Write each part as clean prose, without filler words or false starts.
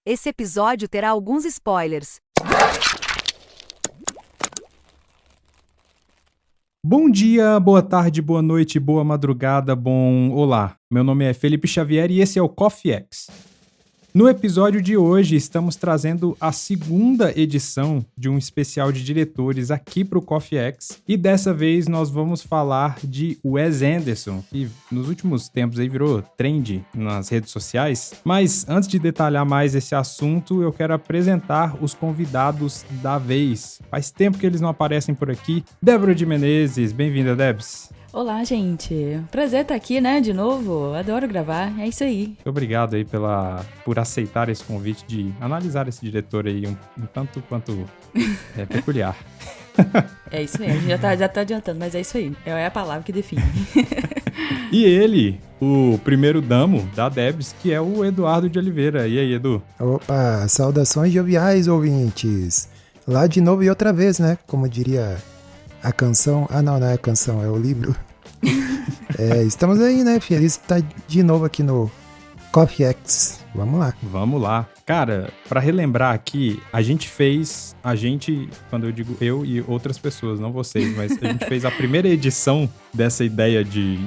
Esse episódio terá alguns spoilers. Bom dia, boa tarde, boa noite, boa madrugada, bom olá. Meu nome é Felipe Xavier e esse é o Coffee X. No episódio de hoje, estamos trazendo a segunda edição de um especial de diretores aqui para o Coffee X. E dessa vez nós vamos falar de Wes Anderson, que nos últimos tempos aí virou trend nas redes sociais. Mas antes de detalhar mais esse assunto, eu quero apresentar os convidados da vez. Faz tempo que eles não aparecem por aqui. Débora de Menezes, bem-vinda, Debs. Olá, gente. Prazer estar aqui, né, de novo. Adoro gravar, é isso aí. Muito obrigado aí por aceitar esse convite de analisar esse diretor aí um tanto quanto peculiar. É isso aí, a gente já tá adiantando, mas é isso aí. É a palavra que define. E ele, o primeiro damo da Debs, que é o Eduardo de Oliveira. E aí, Edu? Opa, saudações joviais, ouvintes. Lá de novo e outra vez, né? Como diria a canção. Ah, não é a canção, é o livro. Estamos aí, né? Feliz de estar de novo aqui no Coffee X. Vamos lá. Vamos lá. Cara, pra relembrar aqui, quando eu digo eu e outras pessoas, não vocês, mas a gente fez a primeira edição dessa ideia de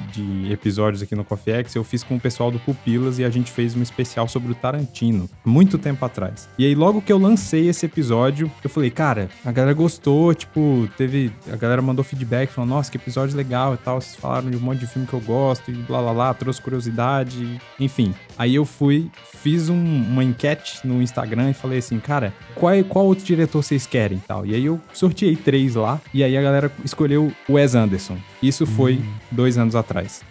episódios aqui no Coffee X, eu fiz com o pessoal do Pupilas e a gente fez um especial sobre o Tarantino, muito tempo atrás. E aí logo que eu lancei esse episódio, eu falei, cara, a galera gostou, a galera mandou feedback, falou, nossa, que episódio legal e tal, vocês falaram de um monte de filme que eu gosto e blá blá blá, trouxe curiosidade, enfim. Aí eu fiz uma enquete no Instagram e falei assim, cara, qual outro diretor vocês querem e tal? E aí eu sorteei 3 lá, e aí a galera escolheu o Wes Anderson. Isso foi 2 anos atrás.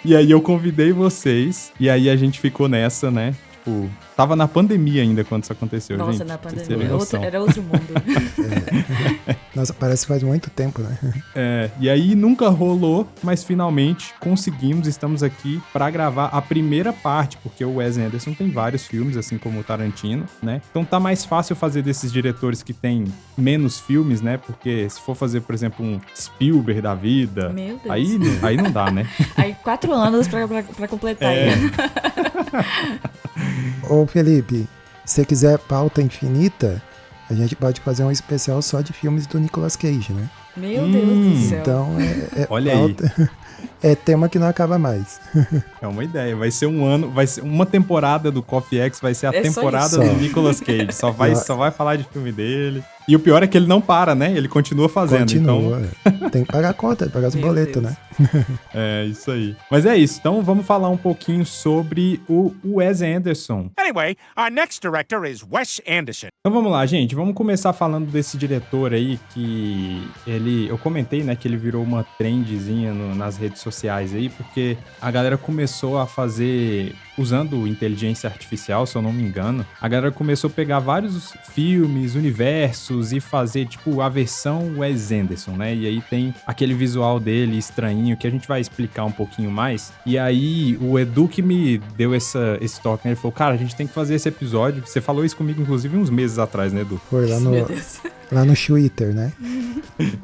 E aí eu convidei vocês, e aí a gente ficou nessa, né? Tipo, tava na pandemia ainda quando isso aconteceu, Nossa, gente. na pandemia. Era outro mundo. Nossa, parece que faz muito tempo, né? E aí nunca rolou, mas finalmente conseguimos, estamos aqui pra gravar a primeira parte, porque o Wes Anderson tem vários filmes, assim como o Tarantino, né? Então tá mais fácil fazer desses diretores que tem menos filmes, né? Porque se for fazer, por exemplo, um Spielberg da vida, Meu Deus. aí não dá, né? Aí 4 anos pra completar aí. Ô Felipe, se você quiser pauta infinita, a gente pode fazer um especial só de filmes do Nicolas Cage, né? Meu Deus do céu. Então Olha pauta, aí. É tema que não acaba mais. É uma ideia, vai ser um ano, vai ser uma temporada do Coffee X, vai ser a temporada do Nicolas Cage, só vai falar de filme dele. E o pior é que ele não para, né? Ele continua fazendo. Continua. Então... Tem que pagar a conta, pagar os boletos, né? É, isso aí. Mas é isso, então vamos falar um pouquinho sobre o Wes Anderson. Anyway, our next director is Wes Anderson. Então vamos lá, gente, vamos começar falando desse diretor aí que eu comentei, né, que ele virou uma trendzinha nas redes sociais aí, porque a galera começou a fazer, usando inteligência artificial, se eu não me engano, a galera começou a pegar vários filmes, universos e fazer, tipo, a versão Wes Anderson, né? E aí tem aquele visual dele estranhinho que a gente vai explicar um pouquinho mais. E aí o Edu que me deu esse toque, né? Ele falou, cara, a gente tem que fazer esse episódio. Você falou isso comigo, inclusive, uns meses atrás, né, Edu? Foi lá no Twitter, né?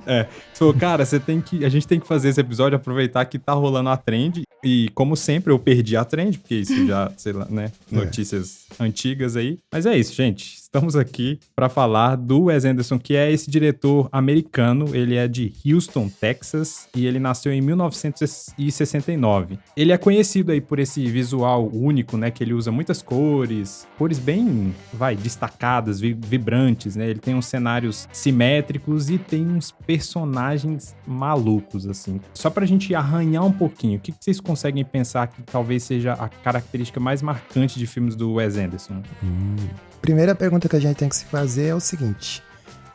Você falou, cara, a gente tem que fazer esse episódio, aproveitar que tá rolando a trend. E, como sempre, eu perdi a trend, porque isso já, sei lá, né, notícias antigas aí. Mas é isso, gente. Estamos aqui para falar do Wes Anderson, que é esse diretor americano. Ele é de Houston, Texas, e ele nasceu em 1969. Ele é conhecido aí por esse visual único, né, que ele usa muitas cores bem, destacadas, vibrantes, né? Ele tem uns cenários simétricos e tem uns personagens malucos, assim. Só pra gente arranhar um pouquinho, o que vocês conseguem pensar que talvez seja a característica mais marcante de filmes do Wes Anderson? Primeira pergunta que a gente tem que se fazer é o seguinte: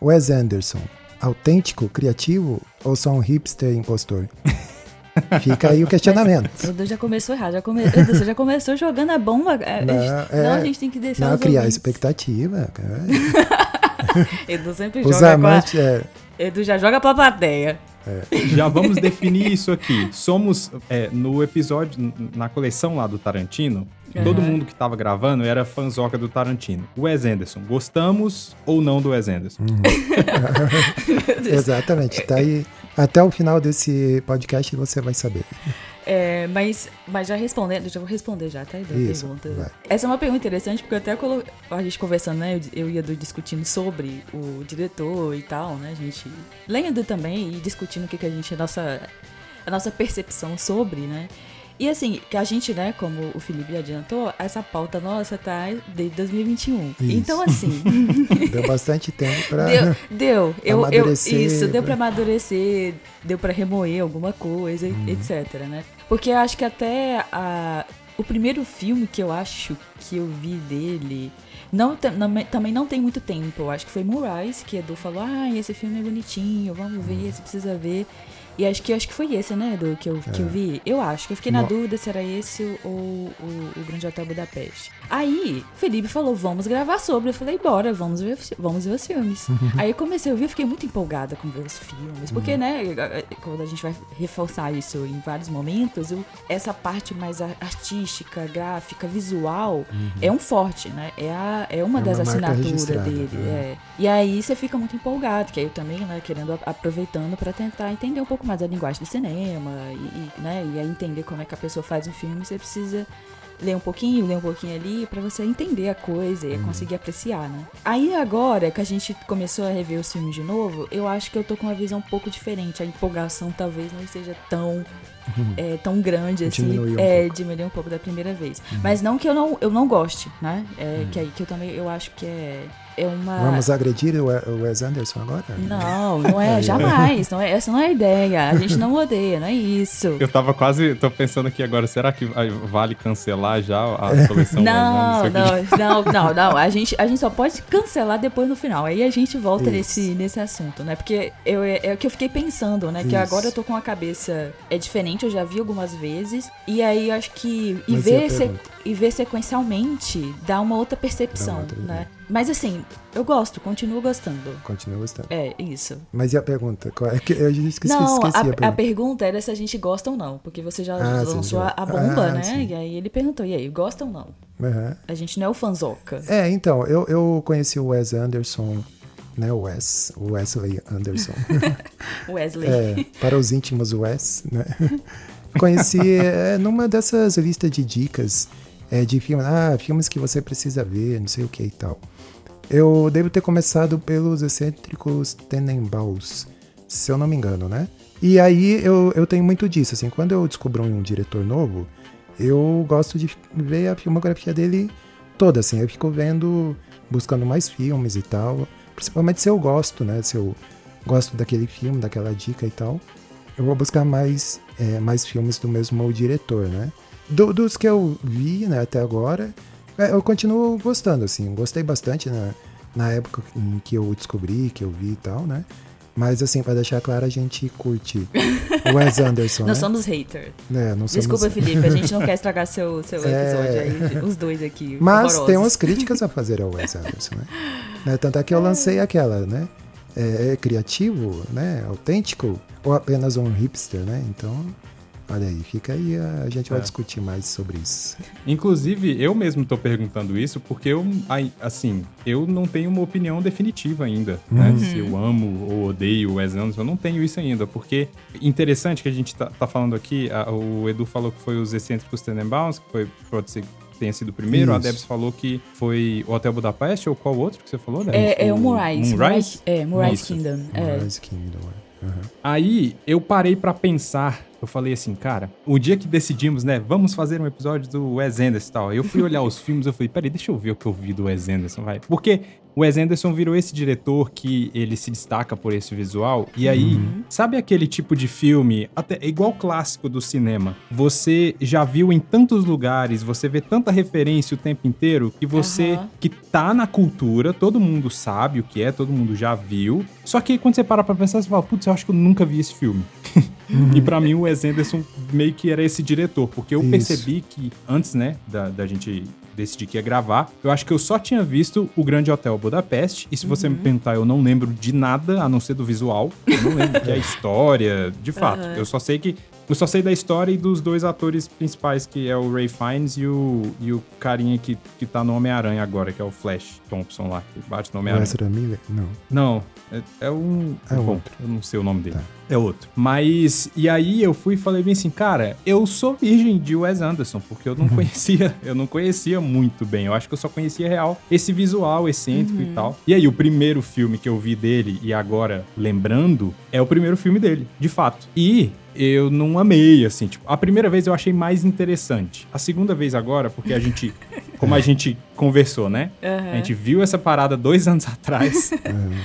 Wes Anderson, autêntico, criativo ou só um hipster impostor? Fica aí o questionamento. O Edu já começou errado. Edu, você já começou jogando a bomba. A gente tem que deixar não os criar ouvintes. Expectativa. Cara. Edu sempre Os joga amantes, Edu já joga pra plateia. Já vamos definir isso aqui. Somos, no episódio, na coleção lá do Tarantino, todo mundo que tava gravando era fãzoca do Tarantino. Wes Anderson, gostamos ou não do Wes Anderson? Exatamente, tá aí. Até o final desse podcast você vai saber. Mas já respondendo, já vou responder já, tá? Da pergunta. Vai. Essa é uma pergunta interessante, porque eu até a gente conversando, né? Eu ia discutindo sobre o diretor e tal, né? A gente lendo também e discutindo o que a gente, a nossa percepção sobre, né? E assim, que a gente, né, como o Felipe adiantou, essa pauta nossa tá desde 2021. Isso. Então, assim... Deu bastante tempo pra Deu. amadurecer. Isso, deu pra amadurecer, deu pra remoer alguma coisa, etc, né? Porque eu acho que até o primeiro filme que eu acho que eu vi dele... também não tem muito tempo. Eu acho que foi Moonrise, que Edu falou, esse filme é bonitinho, vamos ver, você precisa ver... E acho que foi esse, né, Edu, que eu vi. Eu acho que eu fiquei na dúvida se era esse ou o Grande Hotel Budapeste. Aí, o Felipe falou, vamos gravar sobre. Eu falei, bora, vamos ver os filmes. Aí eu comecei a ouvir, eu fiquei muito empolgada com ver os filmes. Porque, né, quando a gente vai reforçar isso em vários momentos, essa parte mais artística, gráfica, visual, é um forte, né? É uma das assinaturas dele. E aí você fica muito empolgado, que aí eu também, né, aproveitando pra tentar entender um pouco mais a linguagem do cinema e aí entender como é que a pessoa faz um filme, você precisa ler um pouquinho ali pra você entender a coisa e conseguir apreciar, né? Aí agora que a gente começou a rever os filmes de novo, eu acho que eu tô com uma visão um pouco diferente. A empolgação talvez não seja tão grande assim. Diminuir um pouco da primeira vez. Mas não que eu não goste, né? Que eu também eu acho que é uma... Vamos agredir o Wes Anderson agora? Não é, jamais. Essa não é a ideia. A gente não odeia, não é isso. Eu tô pensando aqui agora, será que vale cancelar já a coleção? Não. A gente só pode cancelar depois no final. Aí a gente volta nesse assunto, né? Porque é o que eu fiquei pensando, né? Que agora eu tô com a cabeça diferente, eu já vi algumas vezes. E aí acho que ver sequencialmente dá uma outra percepção, né? Mas assim, eu continuo gostando. Continua gostando. É, isso. Mas e a pergunta? Eu esqueci a pergunta. A pergunta era se a gente gosta ou não, porque você já lançou a bomba, né? Sim. E aí ele perguntou, e aí, gosta ou não? Uhum. A gente não é o fanzoca. Então, eu conheci o Wes Anderson, né? O Wesley Anderson. Wesley. Para os íntimos Wes, né? Conheci numa dessas listas de dicas de filmes, filmes que você precisa ver, não sei o que e tal. Eu devo ter começado pelos Excêntricos Tenenbaums, se eu não me engano, né? E aí eu tenho muito disso, assim, quando eu descubro um diretor novo, eu gosto de ver a filmografia dele toda, assim, eu fico buscando mais filmes e tal, principalmente se eu gosto, né? Se eu gosto daquele filme, daquela dica e tal, eu vou buscar mais filmes do mesmo diretor, né? Dos que eu vi, né, até agora, eu continuo gostando, assim, gostei bastante na época em que eu descobri, que eu vi e tal, né? Mas, assim, pra deixar claro, a gente curte o Wes Anderson, Nós somos haters. Não Desculpa, Felipe, a gente não quer estragar seu episódio aí, os dois aqui. Mas horrorosos. tem umas críticas a fazer ao Wes Anderson, né? Tanto é que eu lancei aquela, né? É criativo, né? Autêntico ou apenas um hipster, né? Então... Olha aí, fica aí, a gente vai discutir mais sobre isso. Inclusive, eu mesmo tô perguntando isso porque eu não tenho uma opinião definitiva ainda, né? Se eu amo ou odeio o Wes Anderson, eu não tenho isso ainda, porque interessante que a gente tá falando aqui, o Edu falou que foi os Excêntricos Tenenbaums, que pode ser que tenha sido o primeiro, Isso. A Debs falou que foi o Hotel Budapeste, ou qual outro que você falou, Debs? É o Moonrise. Moonrise? Moonrise Kingdom. Moonrise Kingdom, Aí, eu parei pra pensar, eu falei assim, cara, o dia que decidimos, né, vamos fazer um episódio do Wes Anderson e tal, eu fui olhar os filmes, eu falei, peraí, deixa eu ver o que eu vi do Wes Anderson, vai. Porque o Wes Anderson virou esse diretor que ele se destaca por esse visual, e aí, sabe aquele tipo de filme, até igual clássico do cinema, você já viu em tantos lugares, você vê tanta referência o tempo inteiro, que você, que tá na cultura, todo mundo sabe o que é, todo mundo já viu, só que quando você para pra pensar, você fala, putz, eu acho que eu nunca vi esse filme. E pra mim o Wes Anderson meio que era esse diretor, porque eu percebi que antes, né, da gente decidir que ia gravar, eu acho que eu só tinha visto o Grande Hotel Budapeste, e se você me perguntar, eu não lembro de nada, a não ser do visual, eu não lembro que é a história, de fato. Eu só sei que Eu só sei da história e dos dois atores principais, que é o Ray Fiennes e o carinha que tá no Homem-Aranha agora, que é o Flash Thompson lá, que bate no Homem-Aranha. Ezra Miller? Não. Não, é um... É bom, outro. eu não sei o nome dele. Tá. É outro. Mas, e aí eu fui e falei bem assim, cara, eu sou virgem de Wes Anderson, porque eu não conhecia muito bem. Eu acho que eu só conhecia real esse visual excêntrico e tal. E aí o primeiro filme que eu vi dele, e agora lembrando, é o primeiro filme dele, de fato. E eu não amei, assim, tipo, a primeira vez eu achei mais interessante. A segunda vez agora, porque a gente, como a gente conversou, né? A gente viu essa parada 2 anos atrás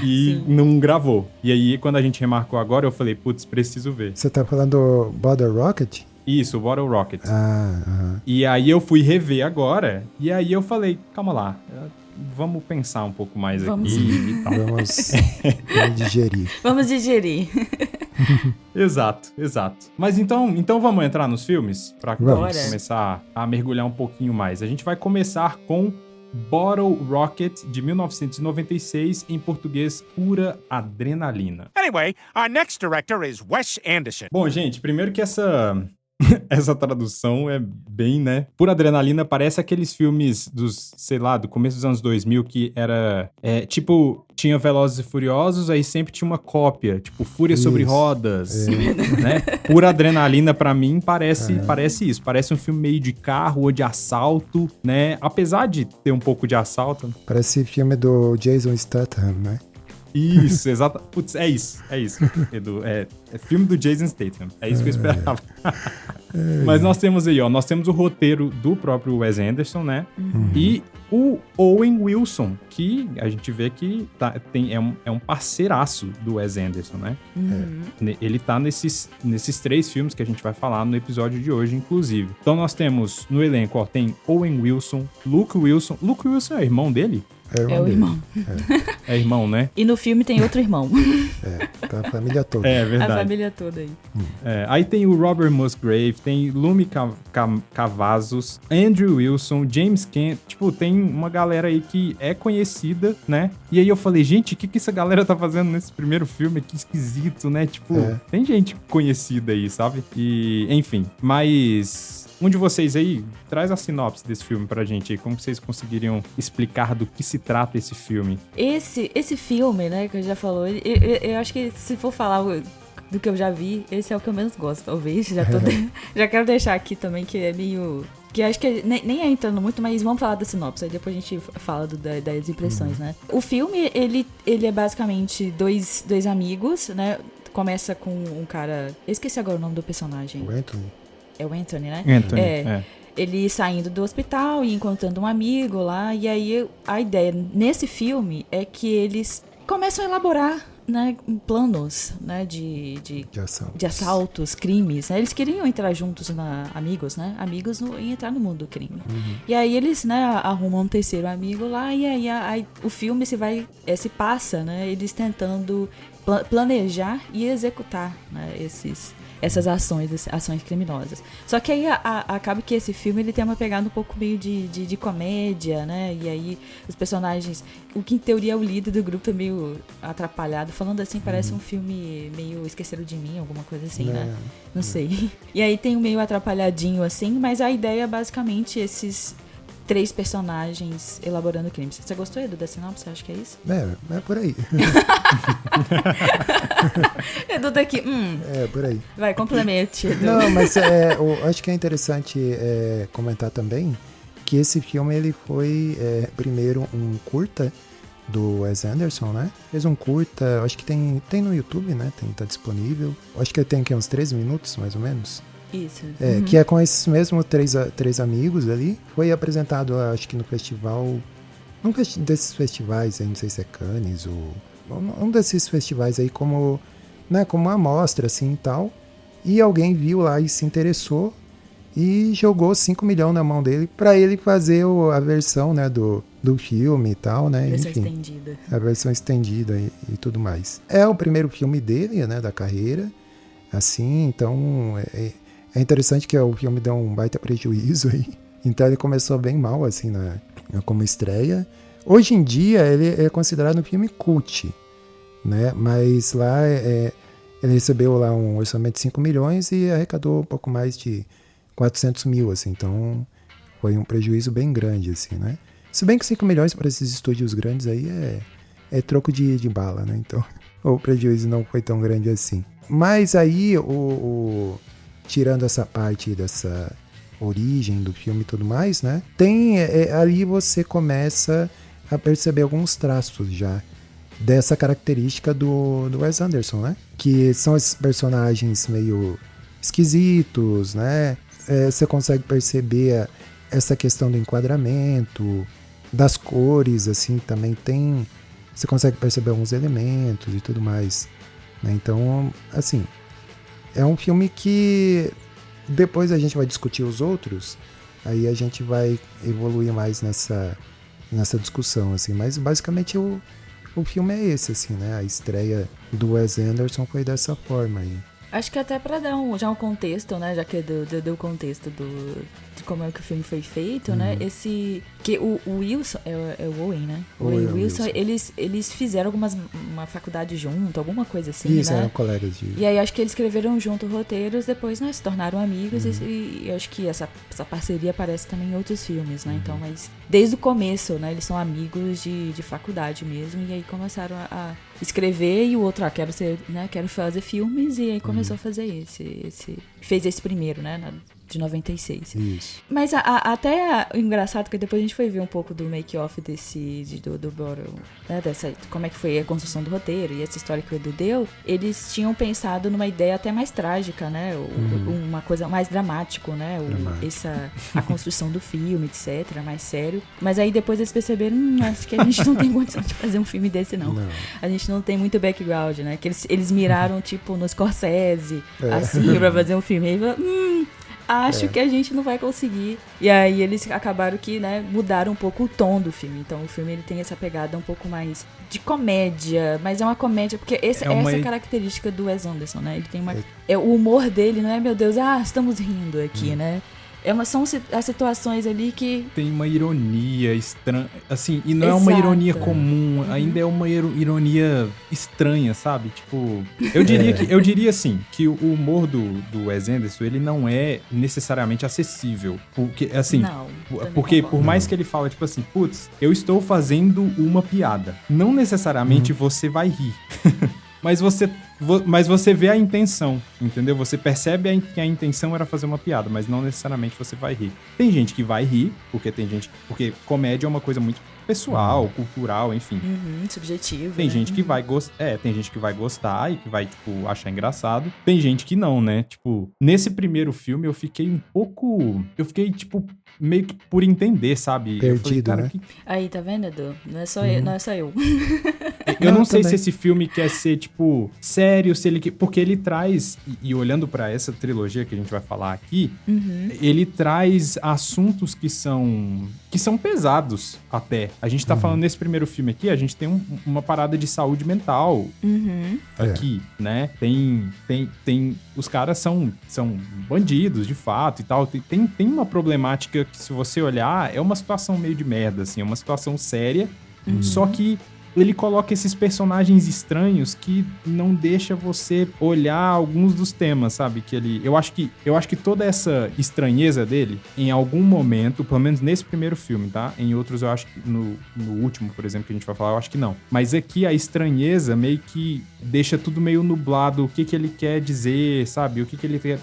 e não gravou. E aí, quando a gente remarcou agora, eu falei, putz, preciso ver. Você tá falando do Bottle Rocket? Isso, o Bottle Rocket. Aham. E aí eu fui rever agora, e aí eu falei, calma lá, vamos pensar um pouco mais Vamos. aqui e tal. Vamos digerir. Vamos digerir. Exato. Mas então vamos entrar nos filmes? Pra Vamos. começar a mergulhar um pouquinho mais. A gente vai começar com Bottle Rocket, de 1996, em português, Pura Adrenalina. Anyway, our next director is Wes Anderson. Bom, gente, primeiro que essa tradução é bem, né? Pura Adrenalina parece aqueles filmes dos, sei lá, do começo dos anos 2000 que era, tipo, tinha Velozes e Furiosos, aí sempre tinha uma cópia, tipo, Fúria sobre Isso. Rodas, né? Pura Adrenalina, pra mim, parece isso. Parece um filme meio de carro ou de assalto, né? Apesar de ter um pouco de assalto. Parece filme do Jason Statham, né? Isso, exato. Putz, é isso, Edu. É filme do Jason Statham. É isso que eu esperava. Mas nós temos aí, nós temos o roteiro do próprio Wes Anderson, né? E o Owen Wilson, que a gente vê que é um parceiraço do Wes Anderson, né? Ele tá nesses 3 filmes que a gente vai falar no episódio de hoje, inclusive. Então nós temos no elenco, tem Owen Wilson, Luke Wilson. Luke Wilson é irmão dele? É o dele. irmão. É irmão, né? E no filme tem outro irmão. Tá a família toda. É A verdade. família toda aí. Aí tem o Robert Musgrave, tem Lumi Cavazos, Andrew Wilson, James Kent. Tipo, tem uma galera aí que é conhecida, né? E aí eu falei, gente, o que essa galera tá fazendo nesse primeiro filme? Que esquisito, né? Tipo, tem gente conhecida aí, sabe? E, enfim, mas... Um de vocês aí, traz a sinopse desse filme pra gente aí. Como vocês conseguiriam explicar do que se trata esse filme? Esse filme, né, que eu já falou, eu acho que se for falar do que eu já vi, esse é o que eu menos gosto, talvez. Já quero deixar aqui também que é meio... Que acho que nem é entrando muito, mas vamos falar da sinopse, aí depois a gente fala das impressões, né? O filme, ele é basicamente dois amigos, né? Começa com um cara... Eu esqueci agora o nome do personagem. O Anthony. É o Anthony, né? Anthony, Ele saindo do hospital e encontrando um amigo lá. E aí a ideia nesse filme é que eles começam a elaborar, né, planos, né, de assaltos, crimes. Né? Eles queriam entrar juntos, amigos, né? Amigos e entrar no mundo do crime. E aí eles, né, arrumam um terceiro amigo lá. E aí o filme se passa, né? Eles tentando planejar e executar, né, essas ações criminosas. Só que aí acaba que esse filme ele tem uma pegada um pouco meio de comédia, né? E aí os personagens, o que em teoria é o líder do grupo é meio atrapalhado. Falando assim, parece um filme meio Esqueceram de Mim, alguma coisa assim, né? Não sei. E aí tem um meio atrapalhadinho assim, mas a ideia é basicamente esses 3 personagens elaborando crimes. Você gostou, Edu, da sinopse? Você acha que é isso? É por aí. Edu tá aqui. É por aí. Vai, complemente, Edu. Não, mas eu acho que é interessante comentar também que esse filme ele foi primeiro um curta do Wes Anderson, né? Fez um curta, acho que tem no YouTube, né? Tá disponível. Acho que tem aqui uns 13 minutos, mais ou menos. Isso. Que é com esses mesmos três amigos ali. Foi apresentado, acho que no festival... Um desses festivais aí, não sei se é Cannes ou... Um desses festivais aí como uma amostra, assim, e tal. E alguém viu lá e se interessou e jogou 5 milhões na mão dele pra ele fazer a versão, né, do filme e tal, né? Versão Enfim, estendida. A versão estendida e tudo mais. É o primeiro filme dele, né, da carreira. Assim, então... É interessante que o filme deu um baita prejuízo aí. Então ele começou bem mal, assim, como estreia. Hoje em dia ele é considerado um filme cult, né? Mas lá Ele recebeu lá um orçamento de 5 milhões e arrecadou um pouco mais de 400 mil, assim. Então, foi um prejuízo bem grande, assim, né? Se bem que 5 milhões para esses estúdios grandes aí é troco de bala, né? Então, o prejuízo não foi tão grande assim. Mas aí, tirando essa parte dessa origem do filme e tudo mais, né? Ali você começa a perceber alguns traços já dessa característica do Wes Anderson, né? Que são esses personagens meio esquisitos, né? Você consegue perceber essa questão do enquadramento, das cores, assim, também tem... Você consegue perceber alguns elementos e tudo mais, né? Então, assim, é um filme que depois a gente vai discutir os outros, aí a gente vai evoluir mais nessa discussão, assim, mas basicamente o filme é esse, assim, né? A estreia do Wes Anderson foi dessa forma aí. Acho que até pra dar já um contexto, né? Já que deu o contexto de como é que o filme foi feito, né? Que o Wilson, é o Owen, né? O Owen Wilson, eles fizeram uma faculdade junto, alguma coisa assim, isso, né? eram colegas de... E aí acho que eles escreveram junto roteiros, depois, né, se tornaram amigos e acho que essa parceria aparece também em outros filmes, né? Então, mas desde o começo, né? Eles são amigos de faculdade mesmo, e aí começaram a escrever, e o outro, quero fazer filmes, e aí começou a fazer fez esse primeiro, né, de 96. Isso. Mas até o engraçado que depois a gente foi ver um pouco do make-off do Bottle, né, como é que foi a construção do roteiro e essa história que o Edu deu, eles tinham pensado numa ideia até mais trágica, né, uma coisa mais dramático, né, a construção do filme, etc, mais sério. Mas aí depois eles perceberam, acho que a gente não tem condição de fazer um filme desse não. A gente não tem muito background, né, que eles miraram tipo no Scorsese, assim, pra fazer um filme. E aí falaram, acho que a gente não vai conseguir. E aí eles acabaram que, né, mudaram um pouco o tom do filme. Então o filme ele tem essa pegada um pouco mais de comédia, mas é uma comédia, porque essa é a característica do Wes Anderson, né? Ele tem o humor dele não é, meu Deus, estamos rindo aqui, né? São as situações ali que... Tem uma ironia estranha, assim, e não é uma ironia comum, ainda é uma ironia estranha, sabe? Tipo, eu diria assim, que o humor do Wes Anderson, ele não é necessariamente acessível, porque, assim, porque por mais que ele fala, tipo assim, putz, eu estou fazendo uma piada, não necessariamente você vai rir. Mas você vê a intenção, entendeu? Você percebe que a intenção era fazer uma piada, mas não necessariamente você vai rir. Tem gente que vai rir, porque comédia é uma coisa muito pessoal, cultural, enfim. Subjetivo. Tem gente que vai gostar e que vai, tipo, achar engraçado. Tem gente que não, né? Tipo, nesse primeiro filme eu fiquei, tipo, meio que por entender, sabe? Perdido, né? Aí, tá vendo, Edu? Não é só eu. Eu não sei se esse filme quer ser, tipo, sério, se ele... Porque ele traz, e olhando pra essa trilogia que a gente vai falar aqui, ele traz assuntos que são pesados até. A gente tá falando nesse primeiro filme aqui, a gente tem uma parada de saúde mental aqui, né? Tem os caras são bandidos, de fato, e tal. Tem uma problemática que, se você olhar, é uma situação meio de merda, assim, é uma situação séria, só que ele coloca esses personagens estranhos que não deixa você olhar alguns dos temas, sabe? Eu acho que toda essa estranheza dele, em algum momento, pelo menos nesse primeiro filme, tá? Em outros, eu acho que no último, por exemplo, que a gente vai falar, eu acho que não. Mas aqui a estranheza meio que deixa tudo meio nublado, o que ele quer dizer, sabe? O que ele quer...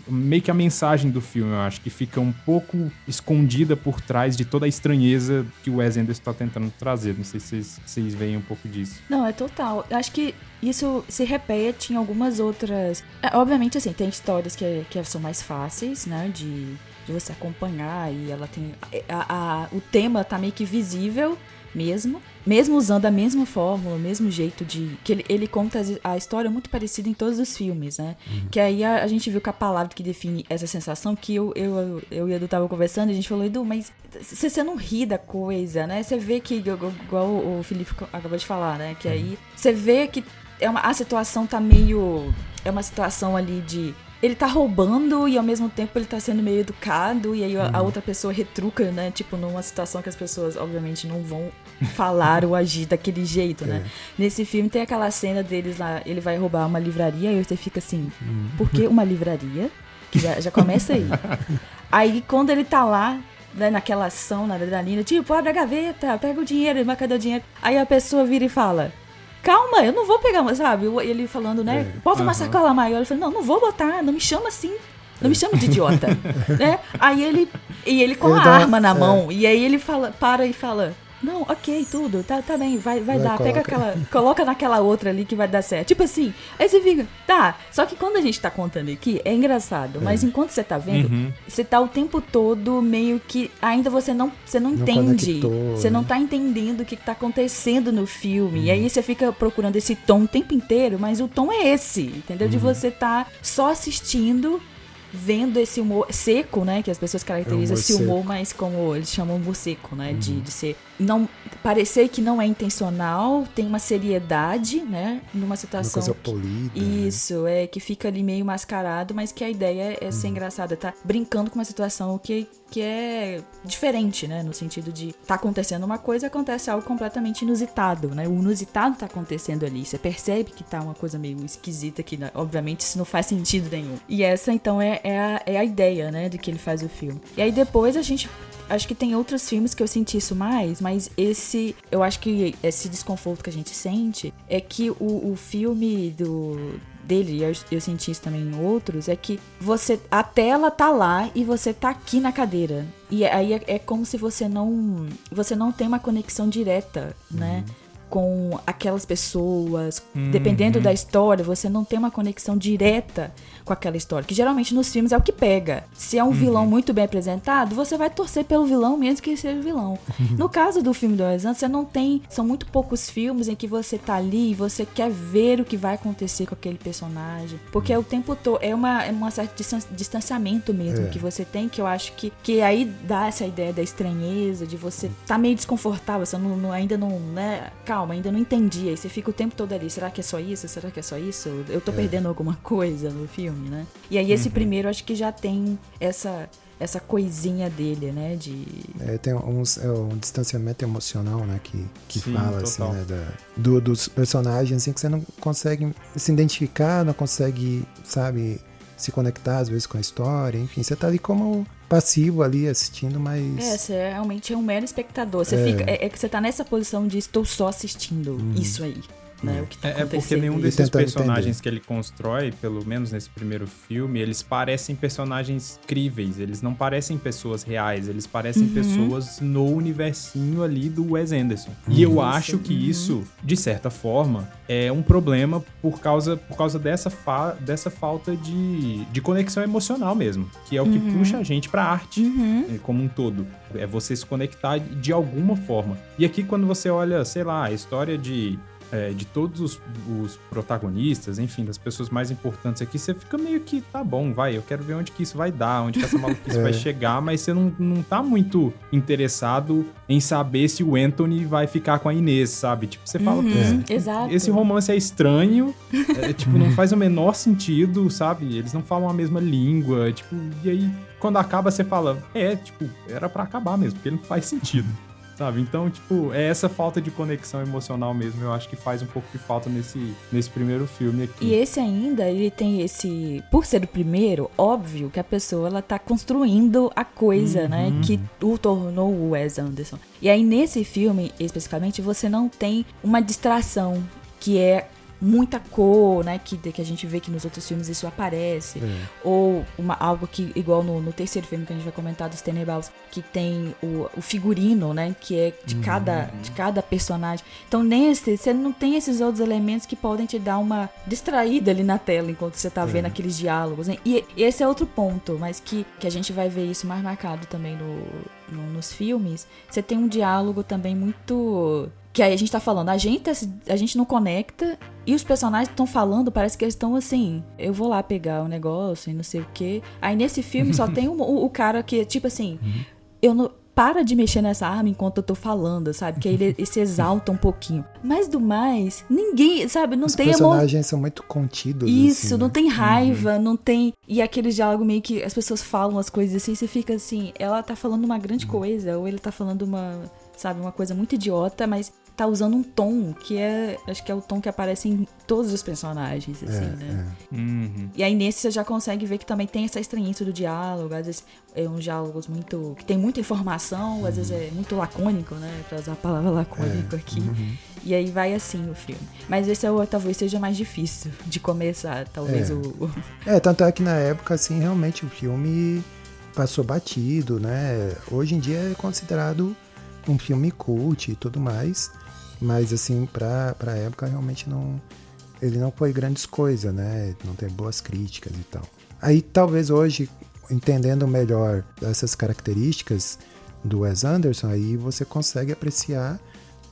Meio que a mensagem do filme, eu acho, que fica um pouco escondida por trás de toda a estranheza que o Wes Anderson está tentando trazer. Não sei se vocês veem um pouco disso. Não, é total. Eu acho que isso se repete em algumas outras... Obviamente, assim, tem histórias que são mais fáceis, né? De você acompanhar, e ela tem... o tema tá meio que visível mesmo usando a mesma fórmula, o mesmo jeito que ele conta a história muito parecida em todos os filmes, né? Que aí a gente viu que a palavra que define essa sensação, que eu e o Edu tava conversando, e a gente falou, Edu, mas você não ri da coisa, né? Você vê que, igual o Felipe acabou de falar, né? Que aí você vê que a situação tá meio... É uma situação ali ele tá roubando e ao mesmo tempo ele tá sendo meio educado, e aí a outra pessoa retruca, né? Tipo, numa situação que as pessoas, obviamente, não vão falar ou agir daquele jeito, né? Nesse filme tem aquela cena deles lá, ele vai roubar uma livraria e você fica assim, por que uma livraria? Que já começa aí. Aí quando ele tá lá, né, naquela ação, na adrenalina, tipo, abre a gaveta, pega o dinheiro, mas cadê o dinheiro? Aí a pessoa vira e fala, calma, eu não vou pegar, sabe? Ele falando, né? Bota uma sacola maior. Ele falou, não vou botar, não me chama assim. Não me chama de idiota. Né? Aí ele com a arma na mão. E aí ele para e fala, não, ok, tudo, tá bem, vai dar. Pega coloca naquela outra ali que vai dar certo. Tipo assim, aí você fica, tá. Só que quando a gente tá contando aqui, é engraçado. Mas enquanto você tá vendo, você tá o tempo todo meio que ainda você não entende. Conectou, você não tá entendendo o que tá acontecendo no filme. E aí você fica procurando esse tom o tempo inteiro, mas o tom é esse, entendeu? De você tá só assistindo, vendo esse humor seco, né? Que as pessoas caracterizam esse humor, mas como eles chamam humor seco, né? De ser... Não, parecer que não é intencional, tem uma seriedade, né? Numa situação... Uma coisa polida. Isso, que fica ali meio mascarado, mas que a ideia é ser engraçada. Tá brincando com uma situação que é diferente, né? No sentido de tá acontecendo uma coisa, acontece algo completamente inusitado, né? O inusitado tá acontecendo ali. Você percebe que tá uma coisa meio esquisita que, né? Obviamente, isso não faz sentido nenhum. E essa, então, é a ideia, né? De que ele faz o filme. E aí depois a gente... Acho que tem outros filmes que eu senti isso mais, mas eu acho que esse desconforto que a gente sente é que o filme dele, e eu senti isso também em outros, é que a tela tá lá e você tá aqui na cadeira. E aí é como se você não tem uma conexão direta, né? Com aquelas pessoas, dependendo da história, você não tem uma conexão direta com aquela história, que geralmente nos filmes é o que pega. Se é um vilão muito bem apresentado, você vai torcer pelo vilão mesmo que ele seja vilão. No caso do filme do Wes Anderson, você não tem, são muito poucos filmes em que você tá ali e você quer ver o que vai acontecer com aquele personagem, porque o tempo todo é uma certo distanciamento mesmo que você tem, que eu acho que aí dá essa ideia da estranheza, de você tá meio desconfortável, você ainda não, né, calma, ainda não entendi, aí você fica o tempo todo ali, será que é só isso? Será que é só isso? Eu tô perdendo alguma coisa no filme, né? E aí esse primeiro acho que já tem essa coisinha dele, né? Tem um distanciamento emocional, né? Que Sim, fala, total. assim, né? Dos personagens, assim, que você não consegue se identificar, não consegue, sabe, se conectar às vezes com a história, enfim, você tá ali como passivo ali assistindo, mas... Você realmente é um mero espectador. Você fica... que você tá nessa posição de estou só assistindo isso aí. Né, o que tá porque acontecendo. nenhum E desses tentando personagens entender. que ele constrói, pelo menos nesse primeiro filme, eles parecem personagens críveis. Eles não parecem pessoas reais, eles parecem pessoas no universinho ali do Wes Anderson. E eu acho que isso, de certa forma, é um problema por causa dessa falta de conexão emocional mesmo, que é o que puxa a gente pra arte como um todo. É você se conectar de alguma forma. E aqui, quando você olha, sei lá, a história de todos os protagonistas, enfim, das pessoas mais importantes aqui, você fica meio que, tá bom, eu quero ver onde que isso vai dar, onde que essa maluquice vai chegar, mas você não tá muito interessado em saber se o Anthony vai ficar com a Inês, sabe? Tipo, você fala, Exato. esse romance é estranho, tipo, não faz o menor sentido, sabe? Eles não falam a mesma língua, tipo, e aí, quando acaba, você fala, tipo, era pra acabar mesmo, porque não faz sentido. Sabe? Então, tipo, é essa falta de conexão emocional mesmo, eu acho que faz um pouco de falta nesse primeiro filme aqui. E esse ainda, ele tem esse... Por ser o primeiro, óbvio que a pessoa, ela tá construindo a coisa, né? Que o tornou o Wes Anderson. E aí, nesse filme, especificamente, você não tem uma distração, que é muita cor, né, que a gente vê que nos outros filmes isso aparece, ou algo que, igual no terceiro filme que a gente vai comentar, dos Tenenbaums, que tem o figurino, né, que é de cada personagem. Então nesse, você não tem esses outros elementos que podem te dar uma distraída ali na tela, enquanto você tá vendo aqueles diálogos, né? E esse é outro ponto, mas que a gente vai ver isso mais marcado também nos filmes. Você tem um diálogo também muito... Que aí a gente tá falando, a gente não conecta e os personagens estão falando, parece que eles estão assim, eu vou lá pegar o negócio e não sei o quê. Aí nesse filme só tem o cara que, tipo assim, para de mexer nessa arma enquanto eu tô falando, sabe? Que aí ele se exalta um pouquinho. Mas do mais, ninguém, sabe? Não Os tem personagens são muito contidos. Isso, assim, não né? tem raiva, não tem... E aquele diálogo meio que as pessoas falam as coisas assim, você fica assim, ela tá falando uma grande coisa, ou ele tá falando uma coisa muito idiota, mas tá usando um tom que acho que é o tom que aparece em todos os personagens, assim, né? Uhum. E aí nesse você já consegue ver que também tem essa estranheza do diálogo, às vezes é uns diálogos muito... que tem muita informação, às vezes é muito lacônico, né? Pra usar a palavra lacônico aqui. E aí vai assim o filme. Mas esse talvez seja mais difícil de começar, talvez Tanto é que na época, assim, realmente o filme passou batido, né? Hoje em dia é considerado um filme cult e tudo mais, mas assim, pra época realmente ele não foi grandes coisas, né? Não tem boas críticas e tal. Aí talvez hoje, entendendo melhor essas características do Wes Anderson, aí você consegue apreciar,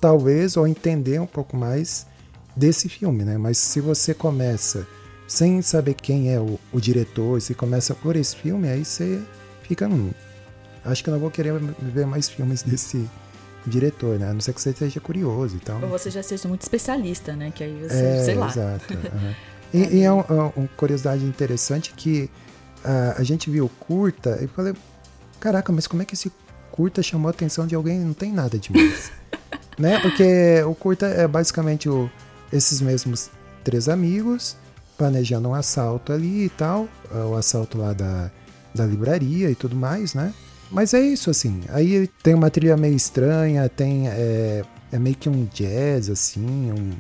talvez, ou entender um pouco mais desse filme, né? Mas se você começa sem saber quem é o diretor, se começa por esse filme, aí você fica... acho que eu não vou querer ver mais filmes desse diretor, né? A não ser que você esteja curioso e tal. Ou você já seja muito especialista, né? Que aí você, sei lá. Exato. E é uma curiosidade interessante que a gente viu o curta e falei, caraca, mas como é que esse curta chamou a atenção de alguém? Não tem nada demais. Né? Porque o curta é basicamente esses mesmos 3 amigos planejando um assalto ali e tal, o assalto lá da livraria e tudo mais, né? Mas é isso, assim. Aí tem uma trilha meio estranha, é meio que um jazz, assim,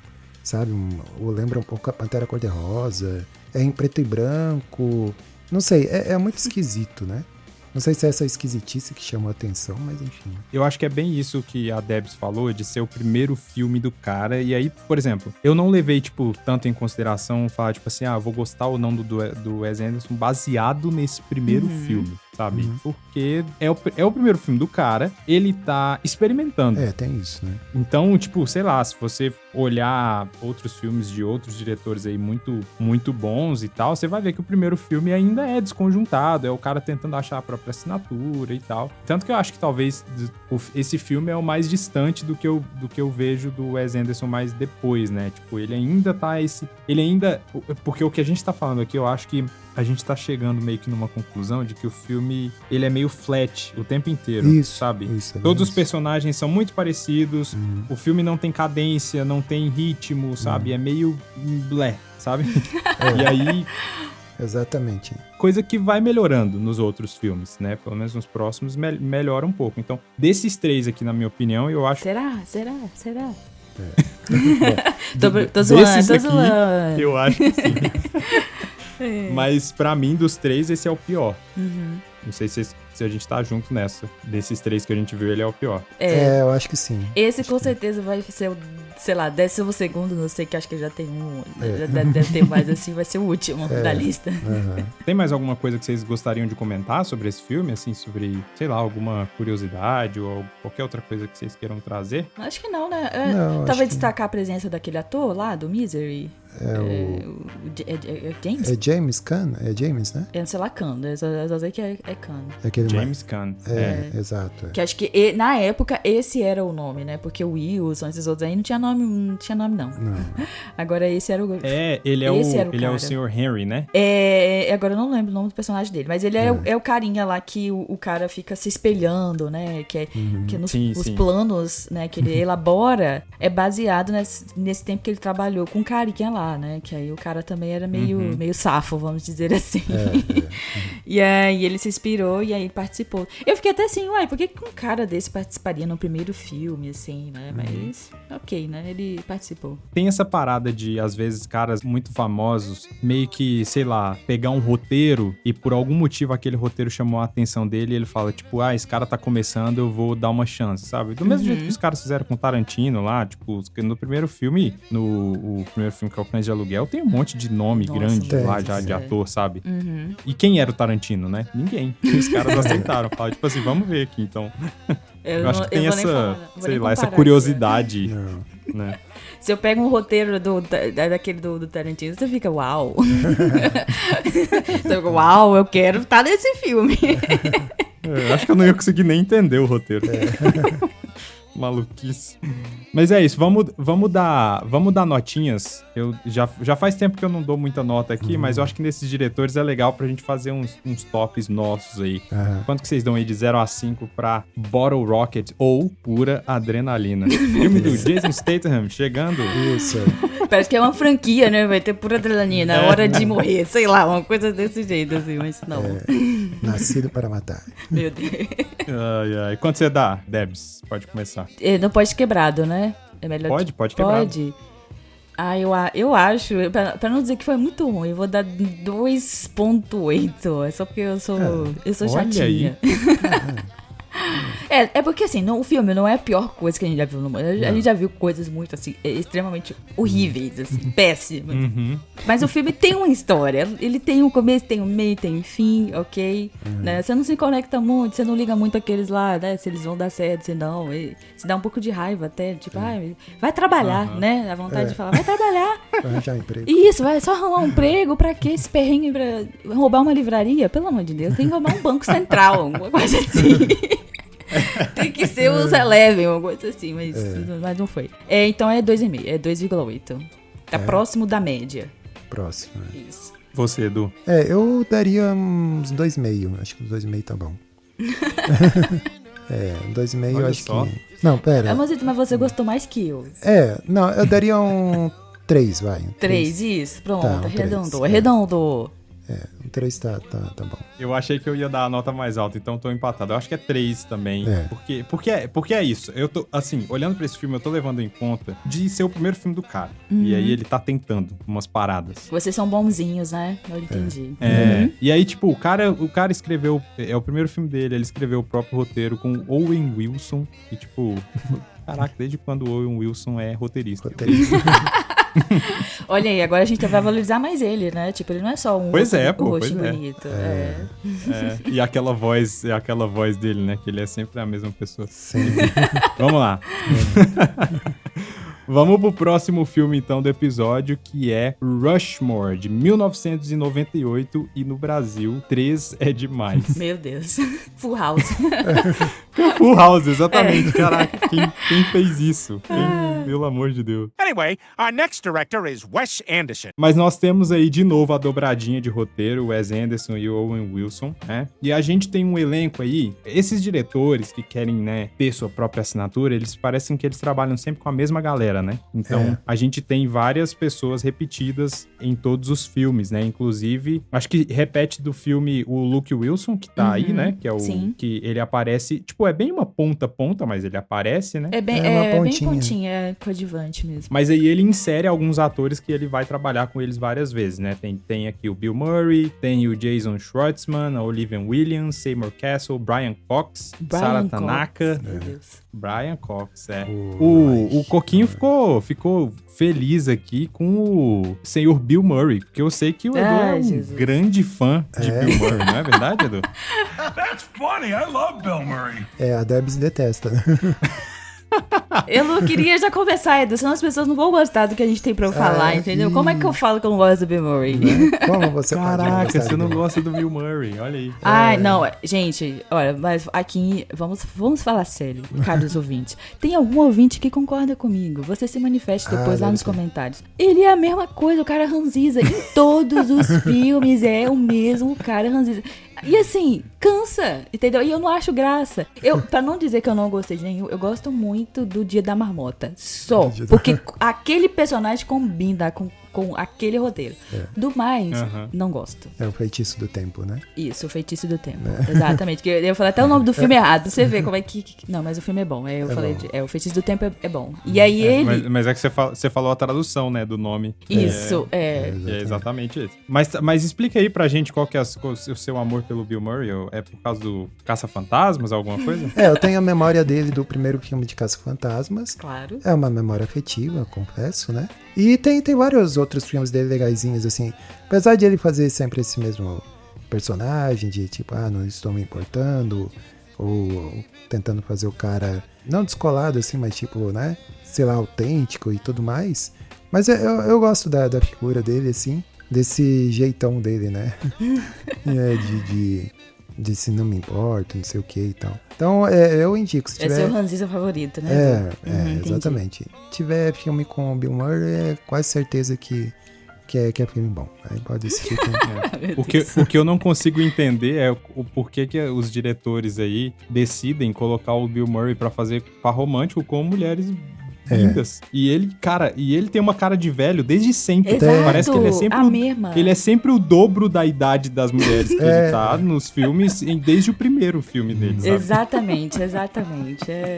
sabe? Lembra um pouco a Pantera Cor-de-Rosa. É em preto e branco. Não sei, é muito esquisito, né? Não sei se é essa esquisitice que chamou a atenção, mas enfim. Eu acho que é bem isso que a Debs falou, de ser o primeiro filme do cara. E aí, por exemplo, eu não levei, tipo, tanto em consideração falar, tipo assim, vou gostar ou não do Wes Anderson baseado nesse primeiro filme, sabe? Porque é o primeiro filme do cara, ele tá experimentando. Tem isso, né? Então, tipo, sei lá, se você olhar outros filmes de outros diretores aí muito, muito bons e tal, você vai ver que o primeiro filme ainda é desconjuntado, é o cara tentando achar a própria assinatura e tal. Tanto que eu acho que talvez esse filme é o mais distante do que eu vejo do Wes Anderson mais depois, né? Tipo, ele ainda tá porque o que a gente tá falando aqui, eu acho que a gente tá chegando meio que numa conclusão de que o filme, ele é meio flat o tempo inteiro, sabe? Todos os personagens são muito parecidos, o filme não tem cadência, não tem ritmo, sabe? É meio blé, sabe? E aí... Exatamente. Coisa que vai melhorando nos outros filmes, né? Pelo menos nos próximos melhora um pouco. Então, desses 3 aqui, na minha opinião, eu acho... Será? Tô zoando. Eu acho que sim. Mas pra mim, dos 3, esse é o pior. Não sei se a gente tá junto nessa. Desses 3 que a gente viu, ele é o pior. Eu acho que sim. Esse com certeza vai ser, sei lá, 12º, não sei, que acho que já tem um. Deve ter mais assim, vai ser o último da lista. Tem mais alguma coisa que vocês gostariam de comentar sobre esse filme? Assim, sobre, sei lá, alguma curiosidade ou qualquer outra coisa que vocês queiram trazer? Acho que não, né? Não, talvez acho destacar a presença daquele ator lá, do Misery. James? É James Caan? É James, né? Eu não sei lá, Caan. Eu só sei que é Caan. James Caan. Exato. Que acho que na época esse era o nome, né? Porque o Wilson, esses outros aí não tinha nome, não. Agora esse era o... ele é o Sr. Henry, né? Agora eu não lembro o nome do personagem dele, mas ele é o carinha lá que o cara fica se espelhando, né? Que os planos, né, que ele elabora é baseado nesse tempo que ele trabalhou com o carinha lá, né? Que aí o cara também era meio safo, vamos dizer assim. E aí ele se inspirou e aí ele participou. Eu fiquei até assim, por que um cara desse participaria no primeiro filme, assim, né? Mas, ok, né? Ele participou. Tem essa parada de, às vezes, caras muito famosos, meio que, sei lá, pegar um roteiro e por algum motivo aquele roteiro chamou a atenção dele e ele fala, tipo, esse cara tá começando, eu vou dar uma chance, sabe? Do mesmo jeito que os caras fizeram com Tarantino lá, tipo, no primeiro filme, o primeiro filme que é o Cães de Aluguel, tem um monte de nome grande lá já de ator, sabe? E quem era o Tarantino, né? Ninguém. E os caras aceitaram, falaram, tipo assim, vamos ver aqui, então. Eu acho que tem essa curiosidade, né? Se eu pego um roteiro daquele do Tarantino, você fica, uau! Você fica, uau, eu quero estar nesse filme. Eu acho que eu não ia conseguir nem entender o roteiro. Maluquice. Mas é isso, vamos dar notinhas. Eu já faz tempo que eu não dou muita nota aqui, mas eu acho que nesses diretores é legal pra gente fazer uns tops nossos aí. Quanto que vocês dão aí de 0 a 5 pra Bottle Rocket ou Pura Adrenalina? Filme do Jason Statham chegando. Isso. Parece que é uma franquia, né? Vai ter Pura Adrenalina, é hora de morrer, sei lá, uma coisa desse jeito, assim, mas não. Nascido para matar. Meu Deus. Ai. Quanto você dá, Debs? Pode começar. Não pode quebrado, né? É melhor Pode quebrado. Pode. Eu acho, pra não dizer que foi muito ruim, eu vou dar 2.8. É só porque eu sou olha chatinha. É porque assim, o filme não é a pior coisa que a gente já viu no mundo. A gente já viu coisas muito assim, extremamente horríveis, assim, péssimas. Mas o filme tem uma história. Ele tem um começo, tem um meio, tem um fim, ok? Né? Você não se conecta muito, você não liga muito àqueles lá, né? Se eles vão dar certo, se não. Se dá um pouco de raiva até, tipo, vai trabalhar, né? A vontade de falar, vai trabalhar. Vai arranjar emprego. Isso, vai só arrumar um emprego, pra quê? Esse perrengue pra roubar uma livraria? Pelo amor de Deus, tem que roubar um banco central, alguma coisa assim. Tem que ser os Eleven, uma coisa assim, mas não foi. Então é 2,5, é 2,8. Tá próximo da média. Próximo. Isso. Você, Edu. Eu daria uns 2,5. Acho que uns 2,5 tá bom. 2,5 eu acho só. que... Não, pera. Mas você gostou mais que eu. Não, eu daria um 3, vai. 3, isso, pronto, Tá, um arredondou, 3, arredondou. Um 3 tá bom. Eu achei que eu ia dar a nota mais alta, então tô empatado. Eu acho que é 3 também. Porque é isso. Eu tô, assim, olhando pra esse filme, eu tô levando em conta de ser o primeiro filme do cara. E aí ele tá tentando umas paradas. Vocês são bonzinhos, né? Eu entendi. E aí, tipo, o cara escreveu... É o primeiro filme dele, ele escreveu o próprio roteiro com Owen Wilson. E, tipo... Caraca, desde quando o Owen Wilson é roteirista? Olha aí, agora a gente vai valorizar mais ele, né? Tipo, ele não é só um rostinho bonito. E aquela voz dele, né? Que ele é sempre a mesma pessoa. Sim. Vamos lá. Vamos pro próximo filme, então, do episódio, que é Rushmore, de 1998, e no Brasil, 3 é demais. Meu Deus. Full House. Full House, exatamente. Caraca, quem fez isso? Pelo amor de Deus. Anyway, our next director is Wes Anderson. Mas nós temos aí, de novo, a dobradinha de roteiro, o Wes Anderson e o Owen Wilson, né? E a gente tem um elenco aí, esses diretores que querem, né, ter sua própria assinatura, eles parecem que eles trabalham sempre com a mesma galera, né? Então, a gente tem várias pessoas repetidas em todos os filmes, né? Inclusive, acho que repete do filme o Luke Wilson, que tá aí, né? Que é o que ele aparece, tipo, é bem uma ponta, mas ele aparece, né? É bem pontinha, é coadjuvante mesmo. Mas aí ele insere alguns atores que ele vai trabalhar com eles várias vezes, né? Tem aqui o Bill Murray, tem o Jason Schwartzman, a Olivia Williams, Seymour Castle, Brian Cox, Sarah Tanaka. Meu Deus. Brian Cox, o Coquinho ficou feliz aqui com o senhor Bill Murray, porque eu sei que o Edu é um grande fã de Bill Murray, não é verdade, Edu? That's funny, I love Bill Murray. A Debs detesta, né? Eu não queria já conversar, Edu, senão as pessoas não vão gostar do que a gente tem pra eu falar, entendeu? Como é que eu falo que eu não gosto do Bill Murray? Né? Como você Caraca, você não gosta do Bill Murray, olha aí. Ai, não, gente, olha, mas aqui, vamos falar sério, caros ouvintes. Tem algum ouvinte que concorda comigo? Você se manifeste depois lá nos comentários. Ele é a mesma coisa, o cara ranziza. Em todos os filmes é o mesmo cara ranziza. E assim, cansa, entendeu? E eu não acho graça. Pra não dizer que eu não gostei de nenhum, eu gosto muito do Dia da Marmota. Só. Porque aquele personagem combina com aquele roteiro. Do mais, não gosto. É o Feitiço do Tempo, né? Isso, o Feitiço do Tempo. Exatamente. Que eu falei até o nome do filme errado. Você vê como é que... Não, mas o filme é bom. O Feitiço do Tempo é bom. E aí ele... Mas é que você falou a tradução, né, do nome. Isso, é exatamente isso. Mas explica aí pra gente qual que é o seu amor pelo Bill Murray. É por causa do Caça-Fantasmas, alguma coisa? Eu tenho a memória dele do primeiro filme de Caça-Fantasmas. Claro. É uma memória afetiva, confesso, né? E tem vários outros filmes dele legaisinhos, assim. Apesar de ele fazer sempre esse mesmo personagem de tipo, não estou me importando, ou tentando fazer o cara, não descolado assim, mas tipo, né, sei lá, autêntico e tudo mais. Mas eu gosto da figura dele, assim, desse jeitão dele, né? disse não me importa, não sei o que e tal. Então, eu indico, se É tiver... seu Hans Diesel favorito, né? Entendi. Exatamente. Se tiver filme com o Bill Murray, é quase certeza que é filme bom. Aí pode assistir. O que eu não consigo entender é o porquê que os diretores aí decidem colocar o Bill Murray pra fazer par romântico com mulheres lindas. E ele tem uma cara de velho desde sempre. Exato, Parece que ele é sempre a mesma. Ele é sempre o dobro da idade das mulheres que ele tá nos filmes, desde o primeiro filme dele, sabe? Exatamente.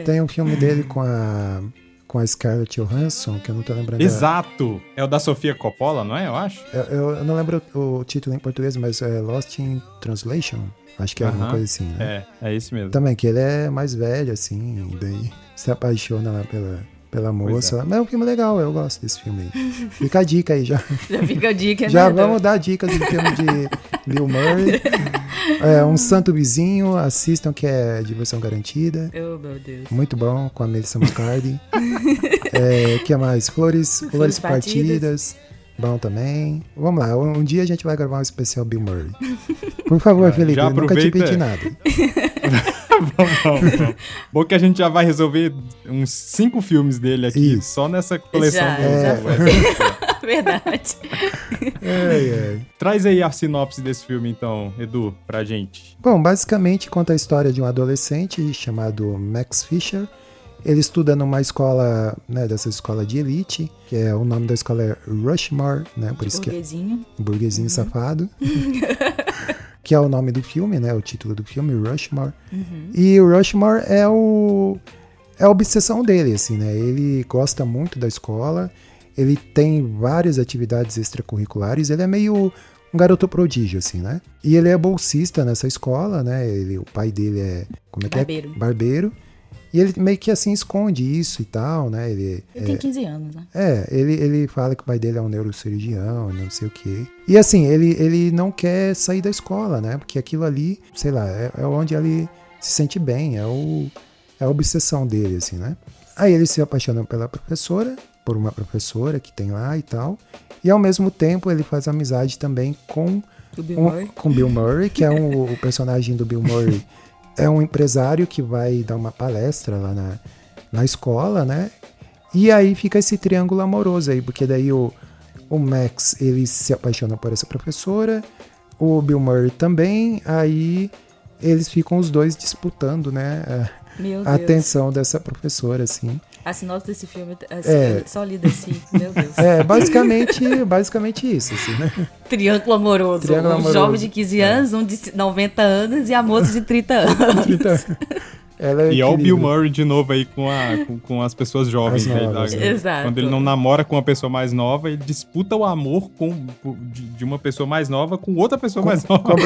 Tem um filme dele com a Scarlett Johansson, que eu não tô lembrando. Exato! É o da Sofia Coppola, não é? Eu acho. Eu não lembro o título em português, mas é Lost in Translation. Acho que é alguma coisa assim, né? É isso mesmo. Também, que ele é mais velho, assim, e daí se apaixona lá pela moça. Mas é um filme legal, eu gosto desse filme aí. Fica a dica aí já. Já fica a dica, Já né? vamos dar dicas do filme de Bill Murray. Um Santo Vizinho, assistam que é diversão garantida. Oh, meu Deus. Muito bom, com a Melissa McCarthy. Que mais? Flores Partidas. Bom também. Vamos lá, um dia a gente vai gravar um especial Bill Murray. Por favor, Felipe, eu nunca te pedi nada. Vamos. Bom que a gente já vai resolver uns 5 filmes dele aqui, só nessa coleção. Já Verdade. Traz aí a sinopse desse filme, então, Edu, pra gente. Bom, basicamente conta a história de um adolescente chamado Max Fisher. Ele estuda numa escola, né, dessa escola de elite, que é o nome da escola é Rushmore, né, por isso Burguesinho. que é burguesinho safado. Que é o nome do filme, né, o título do filme, Rushmore. E o Rushmore é a obsessão dele, assim, né, ele gosta muito da escola, ele tem várias atividades extracurriculares, ele é meio um garoto prodígio, assim, né, e ele é bolsista nessa escola, né, o pai dele é, barbeiro. E ele meio que assim esconde isso e tal, né? Ele tem 15 anos, né? Ele fala que o pai dele é um neurocirurgião, não sei o quê. E assim, ele não quer sair da escola, né? Porque aquilo ali, sei lá, é onde ele se sente bem, é a obsessão dele, assim, né? Aí ele se apaixona por uma professora que tem lá e tal. E ao mesmo tempo ele faz amizade também com Bill Murray, que é o personagem do Bill Murray. É um empresário que vai dar uma palestra lá na escola, né? E aí fica esse triângulo amoroso aí, porque daí o Max, ele se apaixona por essa professora, o Bill Murray também, aí eles ficam os dois disputando, né? A atenção dessa professora, assim. A sinopse desse filme, só lida assim, meu Deus. Basicamente isso, assim, né? Triângulo amoroso. Um jovem de 15 anos, um de 90 anos e a moça de 30 anos. E é o Bill Murray de novo aí com as pessoas jovens. Exato. Quando ele não namora com uma pessoa mais nova, ele disputa o amor de uma pessoa mais nova com outra pessoa mais nova.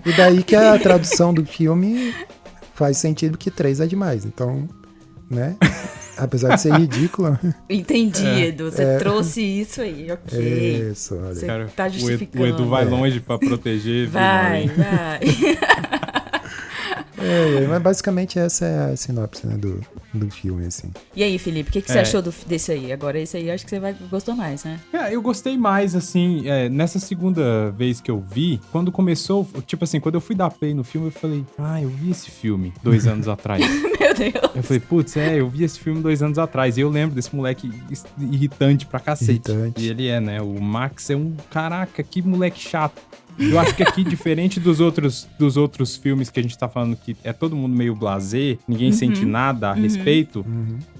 E daí que a tradução do filme faz sentido que 3 é demais, então... né? Apesar de ser ridículo. Entendi, Edu. Você trouxe isso aí, ok. Isso, olha. Você tá justificando. O Edu vai longe pra proteger. Vai. Mas basicamente essa é a sinopse, né, do filme, assim. E aí, Felipe, o que você achou desse aí? Agora esse aí acho que você gostou mais, né? Eu gostei mais, assim, nessa segunda vez que eu vi, quando começou, tipo assim, quando eu fui dar play no filme, eu falei, eu vi esse filme 2 anos atrás. Meu Deus. Eu falei, putz, eu vi esse filme 2 anos atrás. E eu lembro desse moleque irritante pra cacete. E ele né? O Max é caraca, que moleque chato. Eu acho que aqui, diferente dos outros filmes que a gente tá falando, que é todo mundo meio blasé, ninguém sente nada a respeito,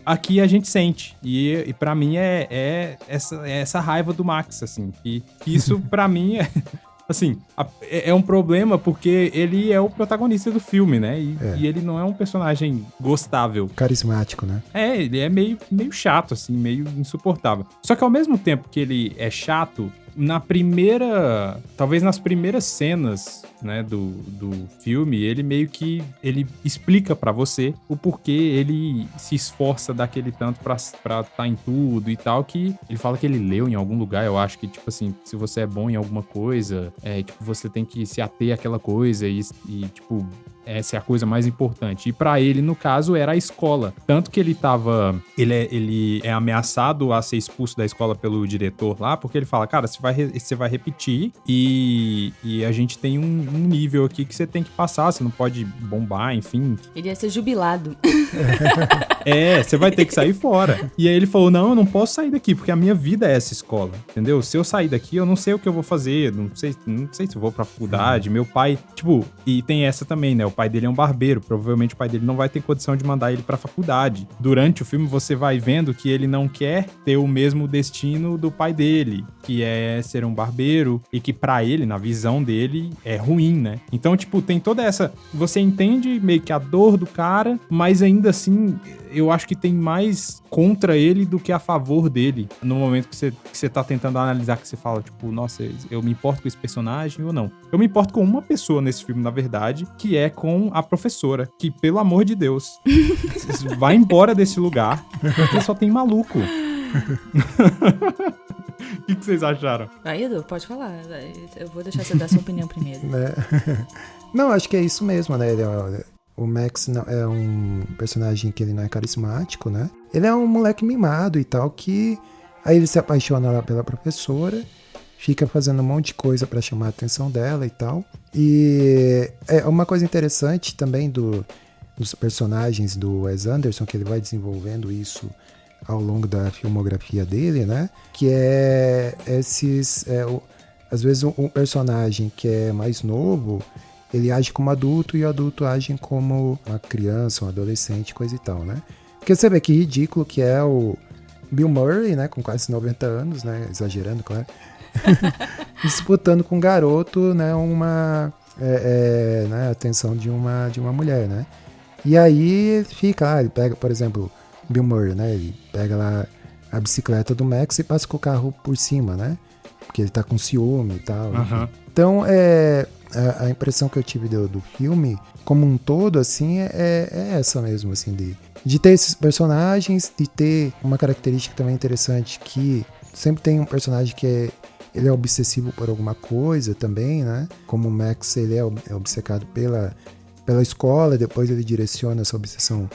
aqui a gente sente. E pra mim é essa raiva do Max, assim. E isso pra mim assim, é um problema porque ele é o protagonista do filme, né? E ele não é um personagem gostável. Carismático, né? Ele é meio chato, assim, meio insuportável. Só que ao mesmo tempo que ele é chato, talvez nas primeiras cenas, né, do filme, ele meio que, ele explica pra você o porquê ele se esforça daquele tanto pra tá em tudo e tal, que ele fala que ele leu em algum lugar, eu acho que, tipo assim, se você é bom em alguma coisa, tipo, você tem que se ater àquela coisa e tipo, Essa é a coisa mais importante. E pra ele, no caso, era a escola. Tanto que ele é ameaçado a ser expulso da escola pelo diretor lá, porque ele fala, cara, você vai repetir e a gente tem um nível aqui que você tem que passar, você não pode bombar, enfim. Ele ia ser jubilado. Você vai ter que sair fora. E aí ele falou, não, eu não posso sair daqui, porque a minha vida é essa escola, entendeu? Se eu sair daqui, eu não sei o que eu vou fazer, não sei se eu vou pra faculdade, meu pai, tipo, e tem essa também, né? O pai dele é um barbeiro, provavelmente o pai dele não vai ter condição de mandar ele pra faculdade. Durante o filme você vai vendo que ele não quer ter o mesmo destino do pai dele, que é ser um barbeiro, e que pra ele, na visão dele, é ruim, né? Então, tipo, tem toda essa... Você entende meio que a dor do cara, mas ainda assim, eu acho que tem mais contra ele do que a favor dele. No momento que você tá tentando analisar, que você fala, tipo, nossa, eu me importo com esse personagem ou não? Eu me importo com uma pessoa nesse filme, na verdade, que é com a professora, que, pelo amor de Deus, vai embora desse lugar, porque só tem maluco. O que vocês acharam? Aí, Edu, pode falar. Eu vou deixar você dar sua opinião primeiro. Não, acho que é isso mesmo, né? O Max não, é um personagem que ele não é carismático, né? Ele é um moleque mimado e tal, que aí ele se apaixona lá pela professora, fica fazendo um monte de coisa pra chamar a atenção dela e tal. E é uma coisa interessante também dos personagens do Wes Anderson, que ele vai desenvolvendo isso ao longo da filmografia dele, né? Que é esses... às vezes um personagem que é mais novo, ele age como adulto e o adulto age como uma criança, um adolescente, coisa e tal, né? Porque você vê que ridículo que é o Bill Murray, né? Com quase 90 anos, né? Exagerando, claro. Disputando com um garoto, né? Né? A atenção de uma mulher, né? E aí fica lá, ele pega, por exemplo... Bill Murray, né? Ele pega lá a bicicleta do Max e passa com o carro por cima, né? Porque ele tá com ciúme e tal. Uhum. Então, a impressão que eu tive do filme, como um todo, assim, é essa mesmo, assim, de ter esses personagens, de ter uma característica também interessante, que sempre tem um personagem que ele é obsessivo por alguma coisa também, né? Como o Max, ele é obcecado pela escola, depois ele direciona essa obsessão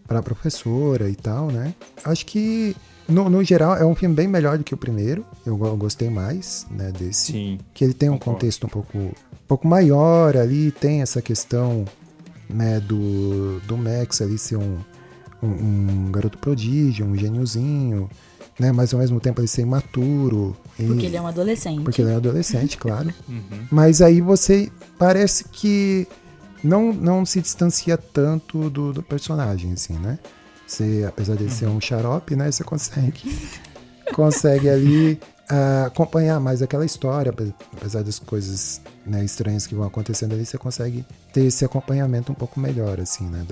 para a professora e tal, né? Acho que, no geral, é um filme bem melhor do que o primeiro. Eu gostei mais, né, desse. Sim. Que ele tem um contexto um pouco maior ali, tem essa questão, né, do Max ali ser um garoto prodígio, um gêniozinho, né? Mas ao mesmo tempo ele ser imaturo. Porque ele é um adolescente. Porque ele é um adolescente, claro. Uhum. Mas aí você parece que não se distancia tanto do personagem, assim, né? Você, apesar de ele ser um xarope, né? Você consegue ali acompanhar mais aquela história, apesar das coisas, né, estranhas que vão acontecendo ali, você consegue ter esse acompanhamento um pouco melhor, assim, né?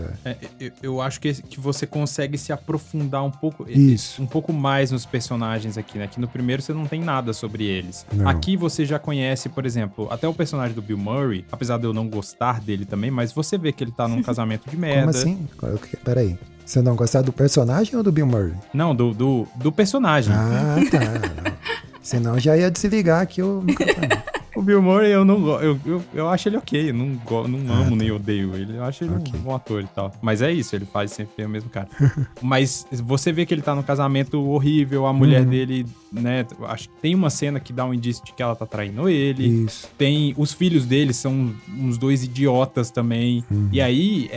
Eu acho que você consegue se aprofundar um pouco, Isso. um pouco mais nos personagens aqui, né? Que no primeiro você não tem nada sobre eles. Não. Aqui você já conhece, por exemplo, até o personagem do Bill Murray, apesar de eu não gostar dele também, mas você vê que ele tá num casamento de merda. Como assim? Peraí. Você não gostar do personagem ou do Bill Murray? Não, do personagem. Ah, tá. Senão já ia desligar aqui o microfone. O Bill Murray, eu acho ele ok. Eu não amo nem odeio ele. Eu acho ele um bom ator e tal. Mas é isso, ele faz sempre o mesmo cara. Mas você vê que ele tá num casamento horrível, a mulher dele, né? Acho que tem uma cena que dá um indício de que ela tá traindo ele. Isso. Tem os filhos dele, são uns dois idiotas também. E aí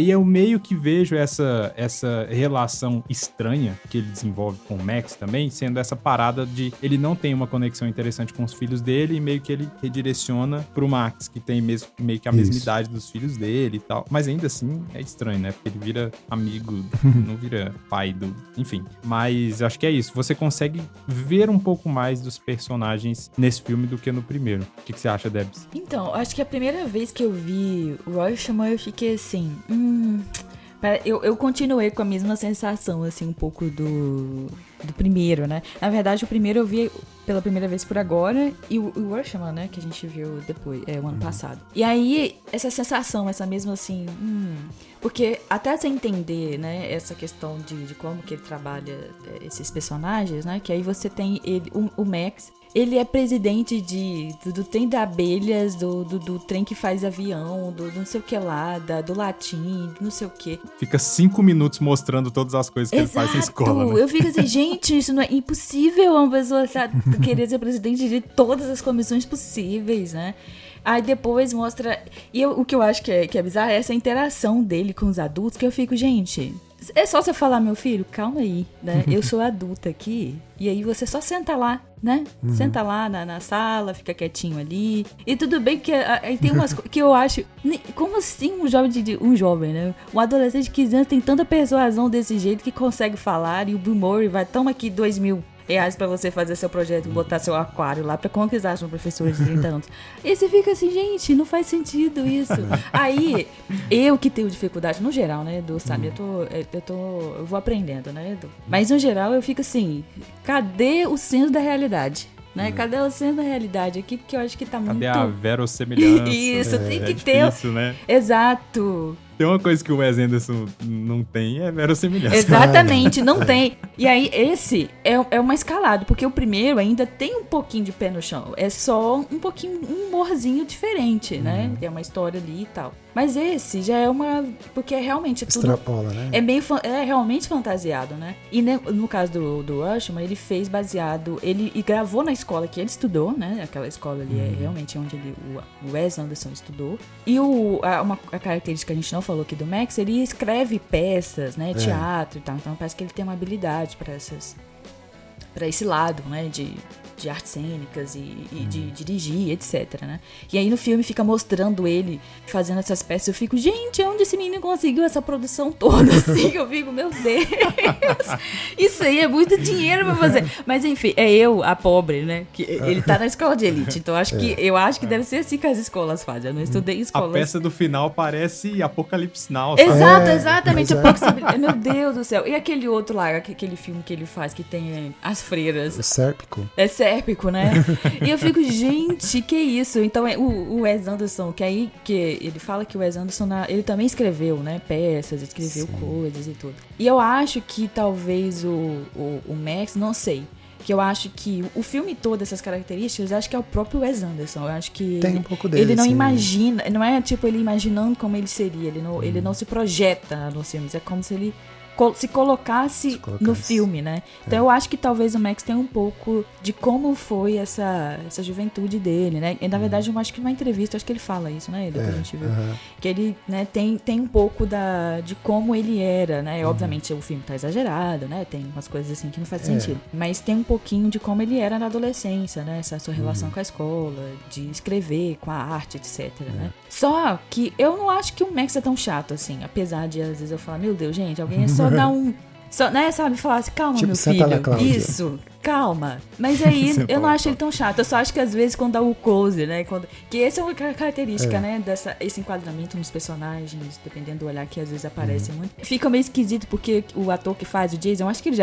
eu meio que vejo essa relação estranha que ele desenvolve com o Max também, sendo essa parada de ele não tem uma conexão interessante com os filhos dele e meio que ele redireciona pro Max, que tem meio que a mesma idade dos filhos dele e tal. Mas ainda assim é estranho, né? Porque ele vira amigo, não vira pai do... Enfim. Mas acho que é isso. Você consegue ver um pouco mais dos personagens nesse filme do que no primeiro. O que você acha, Debs? Então, acho que a primeira vez que eu vi o Rashomon, eu fiquei assim... Eu continuei com a mesma sensação, assim, um pouco do primeiro, né? Na verdade, o primeiro eu vi pela primeira vez por agora, e o Rashomon, né, que a gente viu depois, o ano passado. E aí, essa sensação, essa mesma assim, porque até você entender, né, essa questão de como que ele trabalha esses personagens, né, que aí você tem ele, o Max, ele é presidente do trem de abelhas, do trem que faz avião, do não sei o que lá, do latim, do não sei o que. Fica 5 minutos mostrando todas as coisas que ele faz na escola, né? Eu fico assim, gente, isso não é impossível uma pessoa querer ser presidente de todas as comissões possíveis, né? Aí depois mostra... o que eu acho que é bizarro é essa interação dele com os adultos, que eu fico, gente... É só você falar, meu filho, calma aí, né? Eu sou adulta aqui, e aí você só senta lá, né? Senta lá na sala, fica quietinho ali. E tudo bem que aí tem umas coisas que eu acho... Como assim um jovem, né? Um adolescente de 15 anos tem tanta persuasão desse jeito que consegue falar, e o Bill Murray vai, toma aqui R$2.000 pra você fazer seu projeto, botar seu aquário lá pra conquistar seu professor de 30 anos. E você fica assim, gente, não faz sentido isso. Aí, eu que tenho dificuldade, no geral, né, Edu, sabe, eu vou aprendendo, né, Edu? Mas, no geral, eu fico assim, cadê o senso da realidade? Né? Cadê o senso da realidade aqui? Porque eu acho que tá muito... Cadê a verossimilhança? Isso, tem que ter... Difícil, né? Exato. Tem uma coisa que o Wes Anderson não tem, é verossimilhança. Exatamente, não tem. E aí, esse é uma escalada, porque o primeiro ainda tem um pouquinho de pé no chão. É só um pouquinho, um humorzinho diferente, né? Tem uma história ali e tal. Mas esse já é uma... Porque é realmente tudo... Extrapola, né? É realmente fantasiado, né? E no caso do Rashomon, ele fez baseado... Ele gravou na escola que ele estudou, né? Aquela escola ali é realmente onde o Wes Anderson estudou. E a característica que a gente não falou aqui do Max, ele escreve peças, né? Teatro e tal. Então parece que ele tem uma habilidade para esse lado, né? De artes cênicas e de dirigir, etc, né? E aí no filme fica mostrando ele fazendo essas peças. Eu fico, gente, onde esse menino conseguiu essa produção toda? Assim, eu fico, meu Deus, isso aí é muito dinheiro pra fazer. Mas enfim, é eu, a pobre, né? Que ele tá na escola de elite, então eu acho que deve ser assim que as escolas fazem. Eu não estudei em escolas. A peça do final parece Apocalipse Now, sabe? Exatamente. Meu Deus do céu. E aquele outro lá, aquele filme que ele faz que tem as freiras. O Sérpico. É sérpico, né? E eu fico, gente, que isso? Então, o Wes Anderson, que aí que ele fala que o Wes Anderson, ele também escreveu, né? Peças, escreveu coisas e tudo. E eu acho que talvez o Max, não sei, que eu acho que o filme todo, essas características, eu acho que é o próprio Wes Anderson. Eu acho que tem um pouco dele, ele não sim. imagina, não é tipo ele imaginando como ele seria, ele não se projeta nos filmes, é como se ele se colocasse no filme, né? Então eu acho que talvez o Max tenha um pouco de como foi essa juventude dele, né? E na verdade eu acho que numa entrevista, acho que ele fala isso, né? Depois a gente viu. Que ele, né, tem um pouco de como ele era, né? Obviamente o filme tá exagerado, né? Tem umas coisas assim que não faz sentido. Mas tem um pouquinho de como ele era na adolescência, né? Essa sua relação com a escola, de escrever, com a arte, etc, né? Só que eu não acho que o Max é tão chato, assim. Apesar de, às vezes, eu falar, meu Deus, gente, alguém é só dar um... Só, né, sabe, falar assim, calma, tipo, meu Santa filho. Cláudia. Isso, calma. Mas aí, eu não acho ele tão chato. Eu só acho que às vezes quando dá o close, né? Que essa é uma característica, né? Esse enquadramento nos personagens, dependendo do olhar que às vezes aparece muito. Fica meio esquisito, porque o ator que faz o Jason, eu acho que ele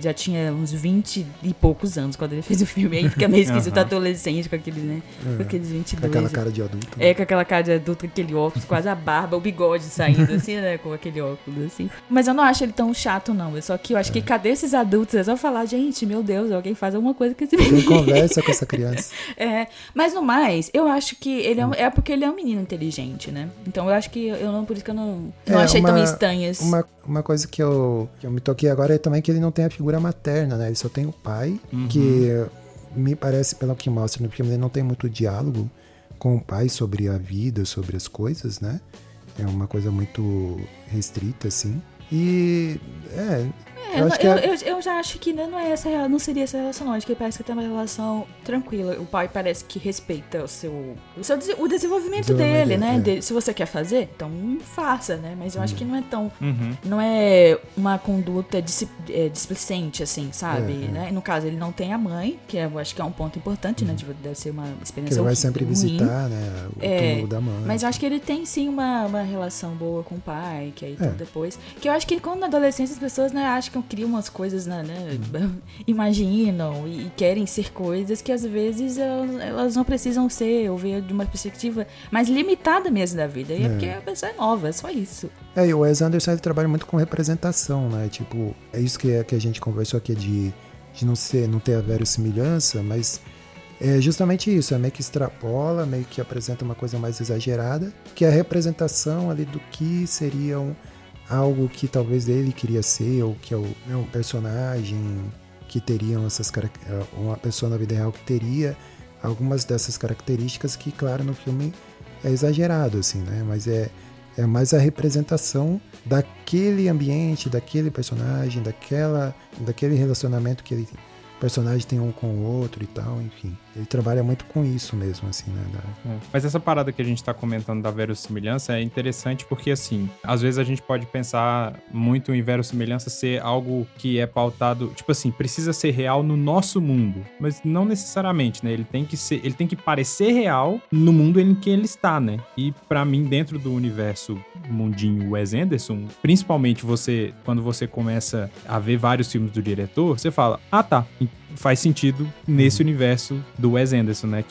já tinha uns 20 e poucos anos quando ele fez o filme. Aí fica meio esquisito adolescente com aquele, né? Com aqueles 22. Com aquela cara de adulto. Com aquela cara de adulto, com aquele óculos, quase a barba, o bigode saindo, assim, né? Com aquele óculos, assim. Mas eu não acho ele tão chato, não. Só que eu acho que cadê esses adultos? É só falar, gente, meu Deus, alguém faz alguma coisa com esse menino. Quem conversa com essa criança. Mas no mais, eu acho que ele é porque ele é um menino inteligente, né? Então eu acho que por isso que eu não achei tão estranhas. Uma coisa que eu me toquei agora é também que ele não tem a figura materna, né? Ele só tem o pai, que me parece, pelo que mostra no filme, ele não tem muito diálogo com o pai sobre a vida, sobre as coisas, né? É uma coisa muito restrita, assim. E eu já acho que não seria essa relação, não. Acho que parece que tem uma relação tranquila. O pai parece que respeita o desenvolvimento dele, né? Se você quer fazer, então faça, né? Mas eu acho que não é tão... Não é uma conduta displicente, assim, sabe? Né? No caso, ele não tem a mãe, que eu acho que é um ponto importante, né? Deve ser uma experiência que ele vai sempre ruim. Visitar, né? O túmulo da mãe. Mas eu acho que ele tem, sim, uma relação boa com o pai, que aí depois... Que eu acho que quando na adolescência as pessoas, né, acham criam umas coisas, né? Imaginam e querem ser coisas que às vezes elas não precisam ser, ou ver de uma perspectiva mais limitada mesmo da vida. E é porque a pessoa é nova, é só isso. E o Wes Anderson ele trabalha muito com representação, né? Tipo, é isso que a gente conversou aqui de não ter a verossimilhança, mas é justamente isso, é meio que extrapola, meio que apresenta uma coisa mais exagerada, que é a representação ali do que seria algo que talvez ele queria ser, ou que é um personagem que teriam uma pessoa na vida real que teria algumas dessas características que, claro, no filme é exagerado, assim, né? Mas é mais a representação daquele ambiente, daquele personagem, daquele relacionamento que o personagem tem um com o outro e tal, enfim. Ele trabalha muito com isso mesmo, assim, né? Mas essa parada que a gente tá comentando da verossimilhança é interessante porque, assim, às vezes a gente pode pensar muito em verossimilhança ser algo que é pautado, tipo assim, precisa ser real no nosso mundo, mas não necessariamente, né? Ele tem que parecer real no mundo em que ele está, né? E pra mim, dentro do universo mundinho Wes Anderson, principalmente quando você começa a ver vários filmes do diretor, você fala, tá, faz sentido nesse universo do Wes Anderson, né?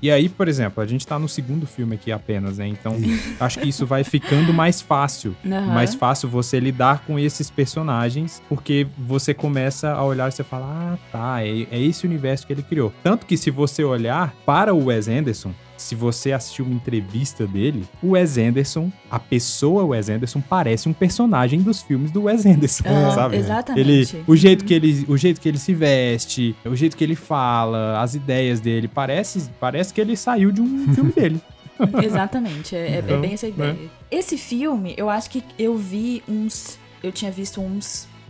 E aí, por exemplo, a gente tá no segundo filme aqui apenas, né? Então, acho que isso vai ficando mais fácil. Mais fácil você lidar com esses personagens, porque você começa a olhar e você fala, tá, é esse universo que ele criou. Tanto que se você olhar para o Wes Anderson, se você assistiu uma entrevista dele, o Wes Anderson, a pessoa Wes Anderson parece um personagem dos filmes do Wes Anderson, sabe? Exatamente. O jeito que ele se veste, o jeito que ele fala, as ideias dele, parece que ele saiu de um filme dele. Exatamente, é bem essa ideia. Esse filme, eu acho que eu tinha visto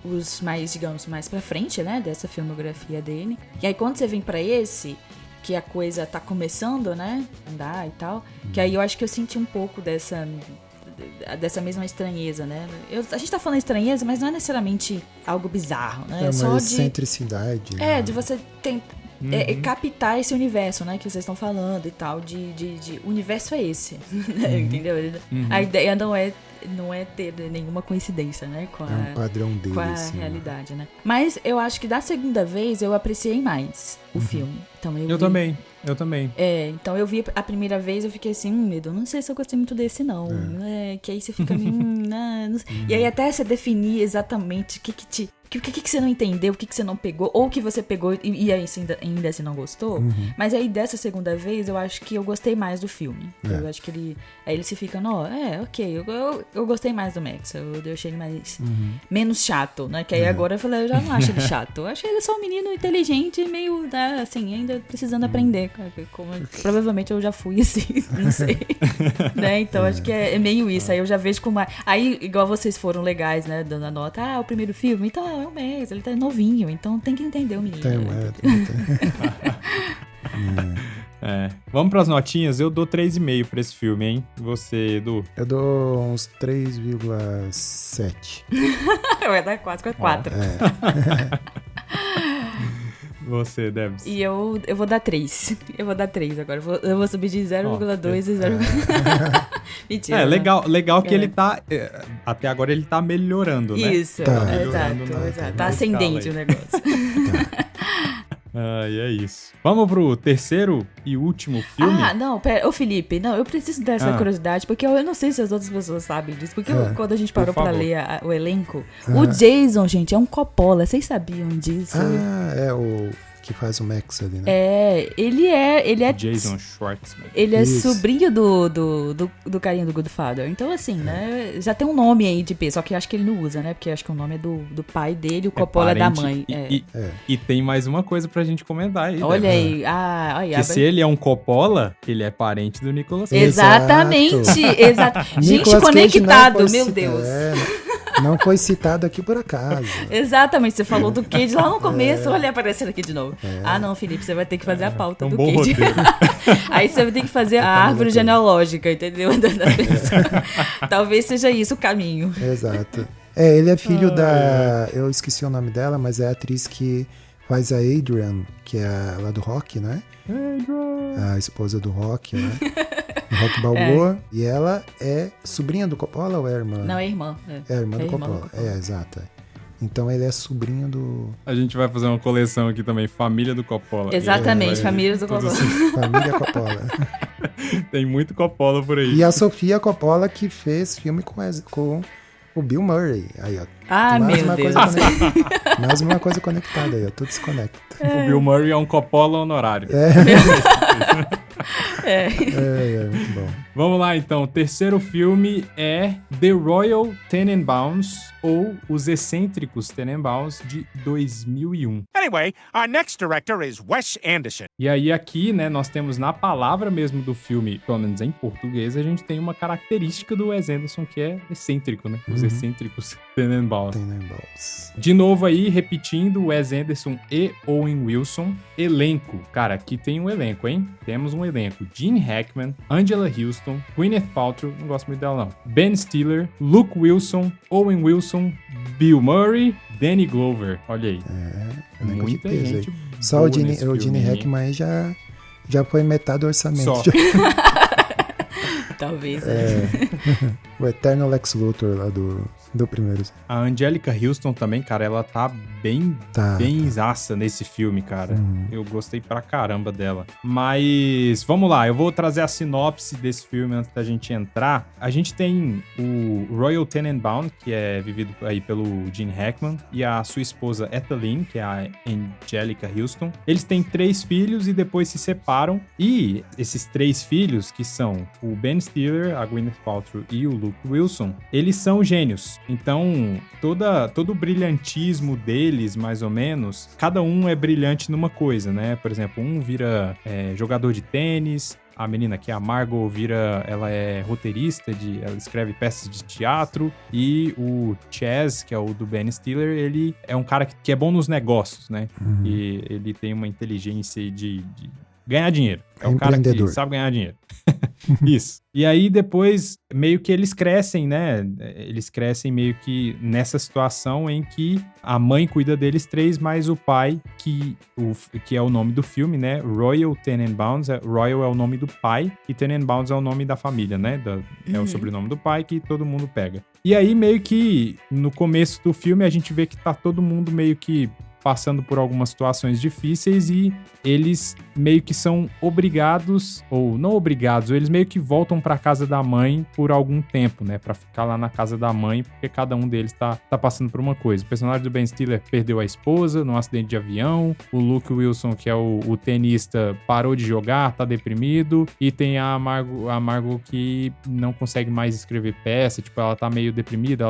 os mais, digamos, mais pra frente, né, dessa filmografia dele. E aí quando você vem pra esse, que a coisa tá começando, né, andar e tal, que aí eu acho que eu senti um pouco dessa mesma estranheza, né? A gente tá falando estranheza, mas não é necessariamente algo bizarro, né? É só uma de excentricidade. Né? de você captar esse universo, né, que vocês estão falando e tal, de o universo é esse, entendeu? A ideia não é ter nenhuma coincidência, né, com um padrão dele, com a assim, realidade, né? Mas eu acho que da segunda vez eu apreciei mais o filme. Então eu também. Então eu vi a primeira vez, eu fiquei assim, medo, não sei se eu gostei muito desse não, que aí você fica não sei. E aí até você definir exatamente o que você não entendeu, o que você não pegou, ou o que você pegou e aí ainda assim não gostou. Mas aí dessa segunda vez eu acho que eu gostei mais do filme. Eu acho que ele se fica, ok, eu gostei mais do Max, eu achei ele mais menos chato, né? Que aí agora eu já não acho ele chato. Eu achei ele só um menino inteligente, meio, assim, ainda precisando aprender. Como, provavelmente eu já fui assim, não sei. Né? Então acho que é meio isso. Aí eu já vejo como. Aí, igual vocês foram legais, né? Dando a nota, o primeiro filme, então é o Max, ele tá novinho, então tem que entender o menino. Vamos pras notinhas? Eu dou 3,5 pra esse filme, hein? Você, Edu? Eu dou uns 3,7. Vai dar 4,4. Você, Debs? E eu vou dar 3. Eu vou dar 3 agora. Eu vou subir de 0,2 e 0. Mentira. Legal que ele tá... até agora ele tá melhorando, né? Isso, exato. Tá ascendente o negócio. E é isso. Vamos pro terceiro e último filme? Não, pera. Ô, Felipe, eu preciso dessa curiosidade, porque eu não sei se as outras pessoas sabem disso, porque quando a gente parou pra ler o elenco, o Jason, gente, é um Coppola. Vocês sabiam disso? É o que faz o Max ali, né? Ele é Jason Schwartzman. Ele é sobrinho do carinha do Goodfather. Então, assim, né? Já tem um nome aí de P, só que acho que ele não usa, né? Porque acho que o nome é do pai dele, o Coppola é da mãe. E tem mais uma coisa pra gente comentar aí. Olha aí. Que se ele é um Coppola, ele é parente do Nicolas Cage. Exatamente. Gente, conectado, meu Deus. Não foi citado aqui por acaso. Exatamente, você falou do Cage lá no começo, olha aparecendo aqui de novo. Não, Felipe, você vai ter que fazer a pauta do Cage. Aí você vai ter que fazer a árvore genealógica, entendeu? Talvez seja isso o caminho. Exato. Ele é filho da... Eu esqueci o nome dela, mas é a atriz que faz a Adrian, que é lá do Rock, né? A esposa do Rock, né? Rock Balboa. E ela é sobrinha do Coppola ou é irmã? Não, é irmã. É irmã do Coppola. Exato. Então ele é sobrinho do... A gente vai fazer uma coleção aqui também, Família do Coppola. Exatamente, família do tudo Coppola. assim. Família Coppola. Tem muito Coppola por aí. E a Sofia Coppola que fez filme com o Bill Murray. Aí, ó. Ah, Mais meu uma Deus. coisa mais uma coisa conectada aí, ó. Tudo se conecta. O Bill Murray é um Coppola honorário. Muito bom. Vamos lá, então. O terceiro filme é The Royal Tenenbaums, ou Os Excêntricos Tenenbaums, de 2001. Anyway, our next director is Wes Anderson. E aí aqui, né, nós temos na palavra mesmo do filme, pelo menos em português, a gente tem uma característica do Wes Anderson que é excêntrico, né? Os Excêntricos Tenenbaums. Tenenbaums. De novo aí, repetindo, Wes Anderson e Owen Wilson. Elenco. Cara, aqui tem um elenco, hein? Temos um elenco. Gene Hackman, Angela Houston, Gwyneth Paltrow, não gosto muito dela não, Ben Stiller, Luke Wilson, Owen Wilson, Bill Murray, Danny Glover. Olha aí. Elenco de Muita peso gente aí. Só o boa nesse Gene filme, hein? Hackman aí já foi metade do orçamento. Só. Talvez. O eterno Lex Luthor lá do primeiro. A Angelica Houston também, cara, ela tá bem Tá. zaça nesse filme, cara. Eu gostei pra caramba dela. Mas, vamos lá, eu vou trazer a sinopse desse filme antes da gente entrar. A gente tem o Royal Tenenbaum, que é vivido aí pelo Gene Hackman, e a sua esposa Ethelene, que é a Angelica Houston. Eles têm 3 filhos e depois se separam. E esses 3 filhos, que são o Ben Stiller, a Gwyneth Paltrow e o Luke Wilson, eles são gênios. Então, todo o brilhantismo deles, mais ou menos, cada um é brilhante numa coisa, né? Por exemplo, um vira jogador de tênis, a menina que é a Margot ela é roteirista, ela escreve peças de teatro, e o Chaz, que é o do Ben Stiller, ele é um cara que é bom nos negócios, né? E ele tem uma inteligência de ganhar dinheiro. É um cara que Empreendedor. sabe ganhar dinheiro. Isso. E aí depois, meio que eles crescem, né? Eles crescem meio que nessa situação em que a mãe cuida deles 3, mais o pai, que é o nome do filme, né? Royal Tenenbaums. Royal é o nome do pai e Tenenbaums é o nome da família, né? É o sobrenome do pai que todo mundo pega. E aí, meio que no começo do filme, a gente vê que tá todo mundo meio que passando por algumas situações difíceis e eles meio que são obrigados, ou não obrigados, eles meio que voltam pra casa da mãe por algum tempo, né? Pra ficar lá na casa da mãe, porque cada um deles tá passando por uma coisa. O personagem do Ben Stiller perdeu a esposa num acidente de avião, o Luke Wilson, que é o tenista, parou de jogar, tá deprimido, e tem a Margot que não consegue mais escrever peça, tipo, ela tá meio deprimida,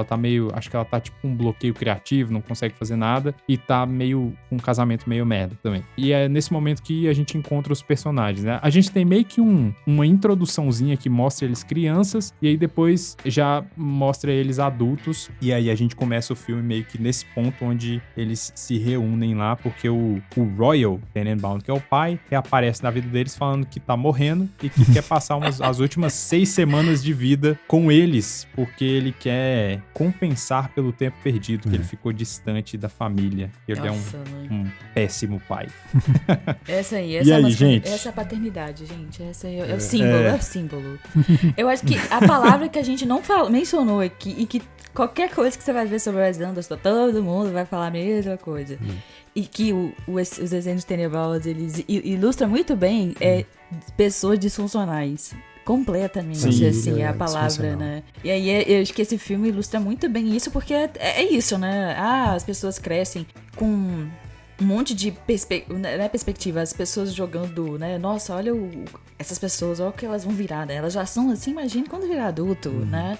acho que ela tá tipo com um bloqueio criativo, não consegue fazer nada, e tá meio um casamento meio merda também. E é nesse momento que a gente encontra os personagens, né? A gente tem meio que uma introduçãozinha que mostra eles crianças, e aí depois já mostra eles adultos, e aí a gente começa o filme meio que nesse ponto onde eles se reúnem lá, porque o Royal Tenenbaum, que é o pai, reaparece na vida deles falando que tá morrendo e que quer passar as últimas 6 semanas de vida com eles, porque ele quer compensar pelo tempo perdido, que ele ficou distante da família. Ele é um péssimo pai. Essa aí, E aí, gente? Essa é a paternidade, gente. Essa aí é o símbolo, é o símbolo. Eu acho que a palavra que a gente não mencionou aqui, e que qualquer coisa que você vai ver sobre o Wes Anderson, todo mundo vai falar a mesma coisa. E que os desenhos de Tenenbaums, eles ilustram muito bem pessoas disfuncionais. Completamente, Sim, assim, é a palavra, né? E aí eu acho que esse filme ilustra muito bem isso, porque é isso, né? As pessoas crescem com um monte de perspectiva, as pessoas jogando, né? Nossa, olha essas pessoas, olha o que elas vão virar, né? Elas já são assim, imagine quando virar adulto, né?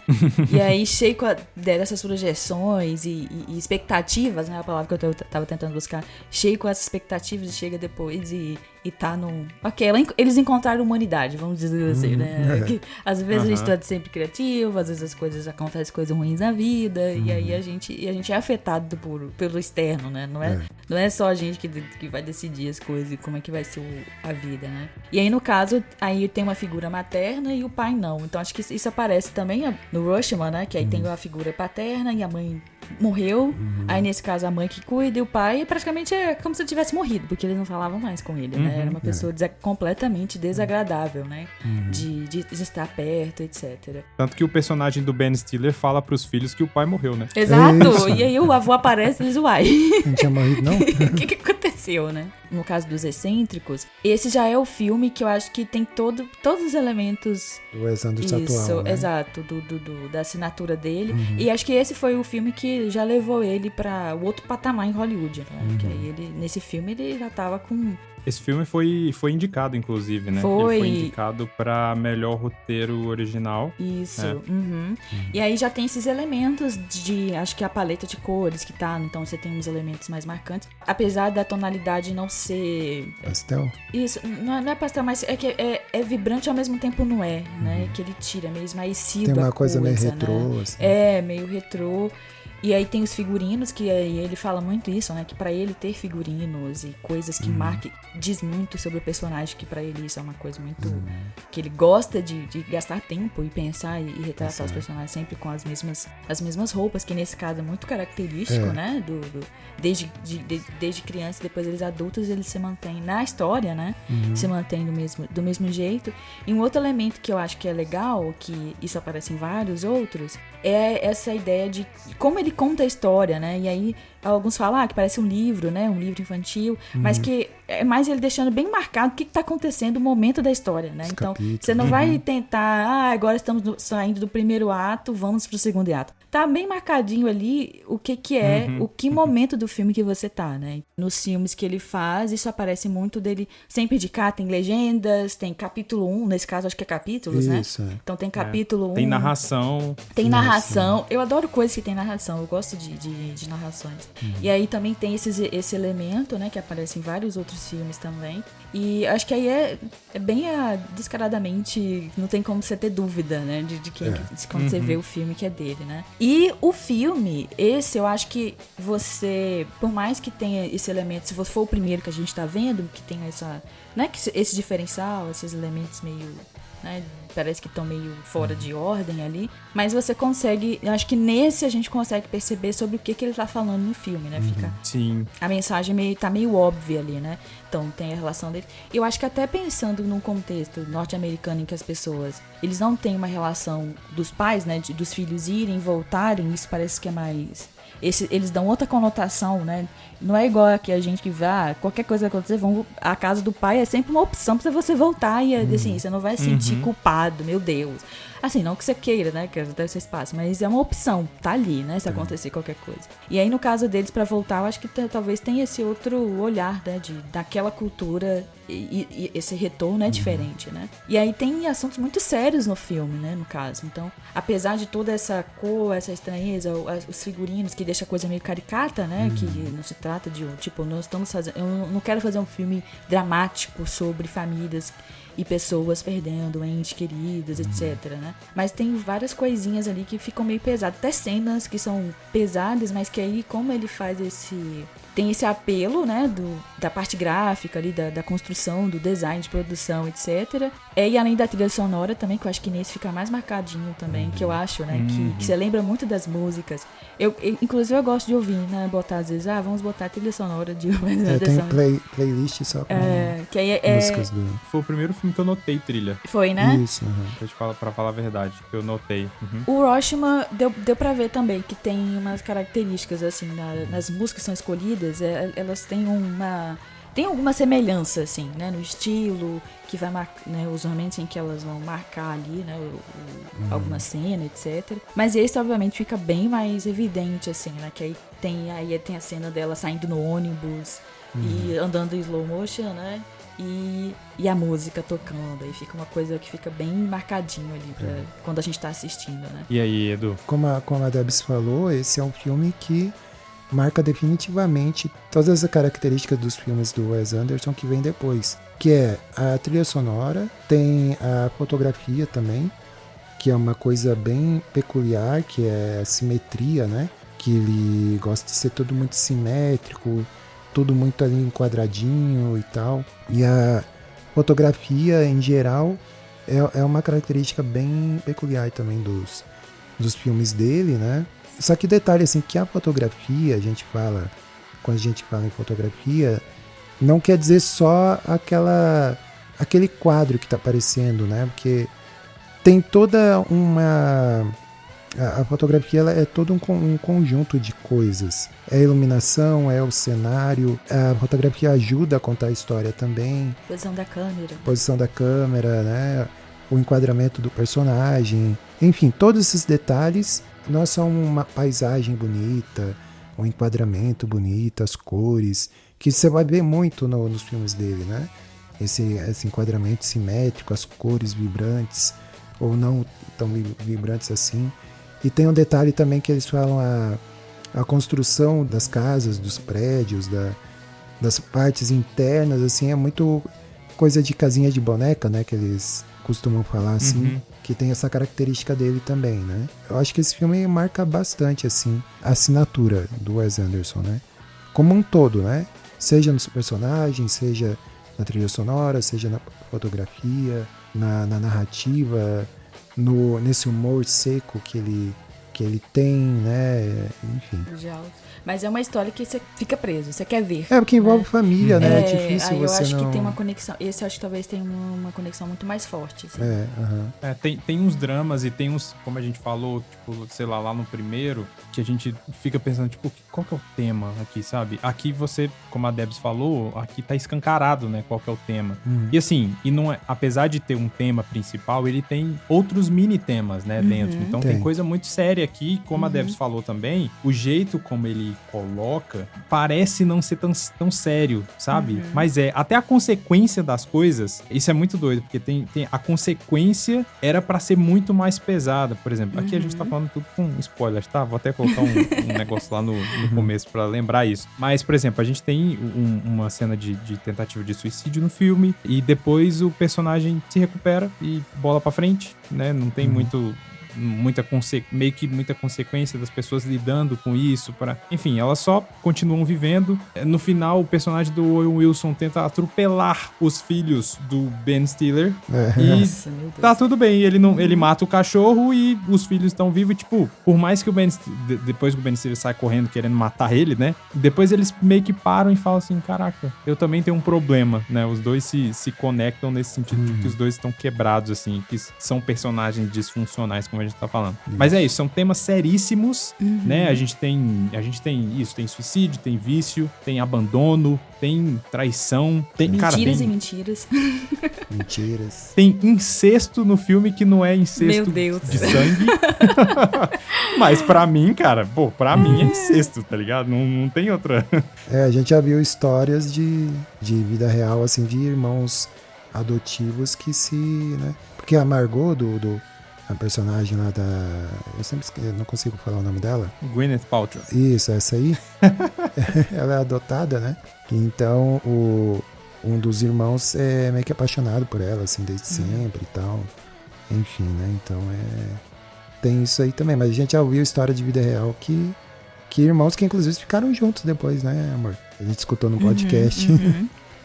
E aí, cheio dessas projeções e expectativas, né? A palavra que eu tava tentando buscar. Cheio com essas expectativas e chega depois e tá no... Ok, eles encontraram humanidade, vamos dizer assim, né? Que, às vezes a gente tá sempre criativo, às vezes acontecem coisas ruins na vida, e aí a gente é afetado pelo externo, né? Não é só a gente que vai decidir as coisas e como é que vai ser a vida, né? E aí, no caso, aí tem uma figura materna e o pai não. Então, acho que isso aparece também no Rushmore, né? Que aí tem a figura paterna e a mãe morreu, aí nesse caso a mãe que cuida e o pai praticamente é como se ele tivesse morrido, porque eles não falavam mais com ele, né? Era uma pessoa completamente desagradável, né? De estar perto, etc. Tanto que o personagem do Ben Stiller fala pros filhos que o pai morreu, né? Exato! Isso. E aí o avô aparece e eles, uai, Não tinha morrido, não? o que aconteceu, né? No caso dos excêntricos, esse já é o filme que eu acho que tem todos os elementos. O Wes Anderson Isso, atual, né? exato, da assinatura dele. E acho que esse foi o filme que já levou ele pra o outro patamar em Hollywood, né? Porque aí ele, nesse filme, ele já tava com... Esse filme foi indicado, inclusive, né? Foi. Ele foi indicado pra melhor roteiro original. Isso, É. E aí já tem esses elementos de, acho que a paleta de cores que tá, então você tem uns elementos mais marcantes. Apesar da tonalidade não ser... Pastel? Isso, não é pastel, mas é que é vibrante ao mesmo tempo não é, né? Que ele tira mesmo, aí Tem uma coisa meio retrô, né? assim. É, meio retrô. E aí tem os figurinos, que aí ele fala muito isso, né? Que pra ele ter figurinos e coisas que marquem, diz muito sobre o personagem, que pra ele isso é uma coisa muito... Que ele gosta de gastar tempo e pensar e retratar os personagens sempre com as mesmas roupas, que nesse caso é muito característico, né? Desde criança, depois eles adultos, eles se mantêm na história, né? Se mantêm do mesmo jeito. E um outro elemento que eu acho que é legal, que isso aparece em vários outros, é essa ideia de como ele conta a história, né? E aí alguns falam que parece um livro, né? Um livro infantil, mas que é mais ele deixando bem marcado o que tá acontecendo no momento da história, né? Os Então, capítulos. você não vai tentar, agora estamos saindo do primeiro ato, vamos pro segundo ato. Tá bem marcadinho ali o que é, o que momento do filme que você tá, né? Nos filmes que ele faz, isso aparece muito dele sempre indicar, tem legendas, tem capítulo 1, nesse caso acho que é capítulos, né? Isso, é. Então tem capítulo 1. Tem narração. Tem narração. Eu adoro coisas que tem narração. Eu gosto de narrações. E aí também tem esse elemento, né? Que aparece em vários outros filmes também. E acho que aí é bem descaradamente... Não tem como você ter dúvida, né? De quem, quando você vê o filme que é dele, né? E o filme, esse eu acho que você... Por mais que tenha esse elemento... Se for o primeiro que a gente tá vendo, que tem essa... Né? Esse diferencial, esses elementos meio... Né, parece que estão meio fora de ordem ali, mas você consegue, eu acho que nesse a gente consegue perceber sobre o que ele tá falando no filme, né? Fica, Sim. a mensagem tá meio óbvia ali, né? Então tem a relação dele. Eu acho que até pensando num contexto norte-americano em que as pessoas, eles não têm uma relação dos pais, né? Dos filhos irem, voltarem, isso parece que é mais... Eles dão outra conotação, né? Não é igual aqui a gente que vai, qualquer coisa acontecer, a casa do pai é sempre uma opção pra você voltar e assim, você não vai se sentir culpado, meu Deus. Assim, não que você queira, né? Que deve ser espaço, mas é uma opção, tá ali, né? Se acontecer qualquer coisa. E aí, no caso deles, pra voltar, eu acho que talvez tenha esse outro olhar, né? Daquela cultura e esse retorno é diferente, né? E aí tem assuntos muito sérios no filme, né? No caso. Então, apesar de toda essa cor, essa estranheza, os figurinos, que deixa a coisa meio caricata, né? Que não se trata de, tipo, nós estamos fazendo... Eu não quero fazer um filme dramático sobre famílias e pessoas perdendo entes queridos, etc, né? Mas tem várias coisinhas ali que ficam meio pesadas. Até cenas que são pesadas, mas que aí, como ele faz tem esse apelo, né, da parte gráfica ali, da construção, do design de produção, etc. E além da trilha sonora também, que eu acho que nesse fica mais marcadinho também, que eu acho, né, que você lembra muito das músicas. Inclusive eu gosto de ouvir, né, botar às vezes, vamos botar a trilha sonora de tem playlist só com que aí músicas do... Foi o primeiro filme que eu notei trilha. Foi, né? Isso, Pra falar a verdade, que eu notei. O Hiroshima deu pra ver também que tem umas características, assim, nas músicas que são escolhidas, elas têm alguma semelhança, assim, né, no estilo, que vai marcar, né, os momentos em que elas vão marcar ali, né, alguma cena, etc. Mas esse, obviamente, fica bem mais evidente, assim, né, que aí tem a cena dela saindo no ônibus e andando em slow motion, né, e a música tocando, aí fica uma coisa que fica bem marcadinho ali pra quando a gente tá assistindo, né. E aí, Edu? Como a Debs falou, esse é um filme que marca definitivamente todas as características dos filmes do Wes Anderson que vem depois, que é a trilha sonora, tem a fotografia também, que é uma coisa bem peculiar, que é a simetria, né? Que ele gosta de ser tudo muito simétrico, tudo muito ali enquadradinho e tal. E a fotografia, em geral, é uma característica bem peculiar também dos filmes dele, né? Só que detalhe, assim, que a fotografia, quando a gente fala em fotografia, não quer dizer só aquele quadro que tá aparecendo, né? Porque tem toda uma... A fotografia ela é todo um conjunto de coisas. É a iluminação, é o cenário. A fotografia ajuda a contar a história também. Posição da câmera, né? O enquadramento do personagem. Enfim, todos esses detalhes não é só uma paisagem bonita, um enquadramento bonito, as cores, que você vai ver muito nos filmes dele, né? Esse enquadramento simétrico, as cores vibrantes, ou não tão vibrantes assim. E tem um detalhe também que eles falam a construção das casas, dos prédios, das partes internas, assim, é muito coisa de casinha de boneca, né? Que eles costumam falar assim, que tem essa característica dele também, né? Eu acho que esse filme marca bastante, assim, a assinatura do Wes Anderson, né? Como um todo, né? Seja nos personagens, seja na trilha sonora, seja na fotografia, na narrativa, nesse humor seco que ele tem, né? Enfim. Mas é uma história que você fica preso, você quer ver. É, porque envolve família, né? É difícil aí eu você acho não... que tem uma conexão. Esse eu acho que talvez tenha uma conexão muito mais forte. Assim. Tem uns dramas e tem uns, como a gente falou, tipo, sei lá no primeiro, que a gente fica pensando, tipo, qual que é o tema aqui, sabe? Aqui você, como a Debs falou, aqui tá escancarado, né? Qual que é o tema. E assim, não é, apesar de ter um tema principal, ele tem outros mini temas, né, dentro. Então tem coisa muito séria aqui, como a Debs falou também, o jeito como ele coloca parece não ser tão sério, sabe? Mas até a consequência das coisas, isso é muito doido, porque tem a consequência era pra ser muito mais pesada. Por exemplo, aqui a gente tá falando tudo com spoilers, tá? Vou até colocar um negócio lá no começo pra lembrar isso. Mas, por exemplo, a gente tem uma cena de tentativa de suicídio no filme e depois o personagem se recupera e bola pra frente, né? Não tem muita consequência das pessoas lidando com isso. Enfim, elas só continuam vivendo. No final, o personagem do Owen Wilson tenta atropelar os filhos do Ben Stiller. E Nossa, meu Deus. Tá tudo bem. Ele mata o cachorro e os filhos estão vivos. E, tipo, por mais que depois que o Ben Stiller sai correndo querendo matar ele, né? Depois eles meio que param e falam assim, caraca, eu também tenho um problema, né? Os dois se conectam nesse sentido de que os dois estão quebrados, assim, que são personagens disfuncionais, como a gente tá falando. Mas é isso, são temas seríssimos, né? A gente tem isso, tem suicídio, tem vício, tem abandono, tem traição, tem... Mentiras cara, e mentiras. Mentiras. Tem incesto no filme que não é incesto Meu Deus. de sangue. Mas pra mim, cara, pra mim é incesto, tá ligado? Não tem outra... A gente já viu histórias de vida real, assim, de irmãos adotivos que né? Porque a Margot a personagem lá eu não consigo falar o nome dela. Gwyneth Paltrow. Isso, essa aí. Ela é adotada, né? Então, um dos irmãos é meio que apaixonado por ela, assim, desde sempre e tal. Enfim, né? Então, tem isso aí também. Mas a gente já ouviu história de vida real que irmãos que, inclusive, ficaram juntos depois, né, amor? A gente escutou no podcast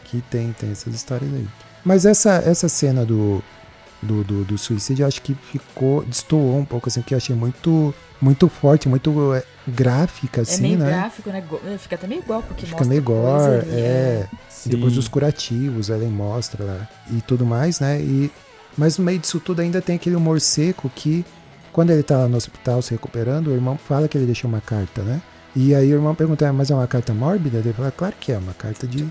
que tem essas histórias aí. Mas essa cena do suicídio, eu acho que destoou um pouco, assim, que eu achei muito, muito forte, muito gráfica, assim, meio né? gráfico, né? Fica até meio igual, porque Fica mostra meio gore, Sim. Depois dos curativos, ela mostra lá e tudo mais, né? Mas no meio disso tudo ainda tem aquele humor seco que, quando ele tá no hospital se recuperando, o irmão fala que ele deixou uma carta, né? E aí o irmão pergunta, mas é uma carta mórbida? Ele fala, claro que é, uma carta de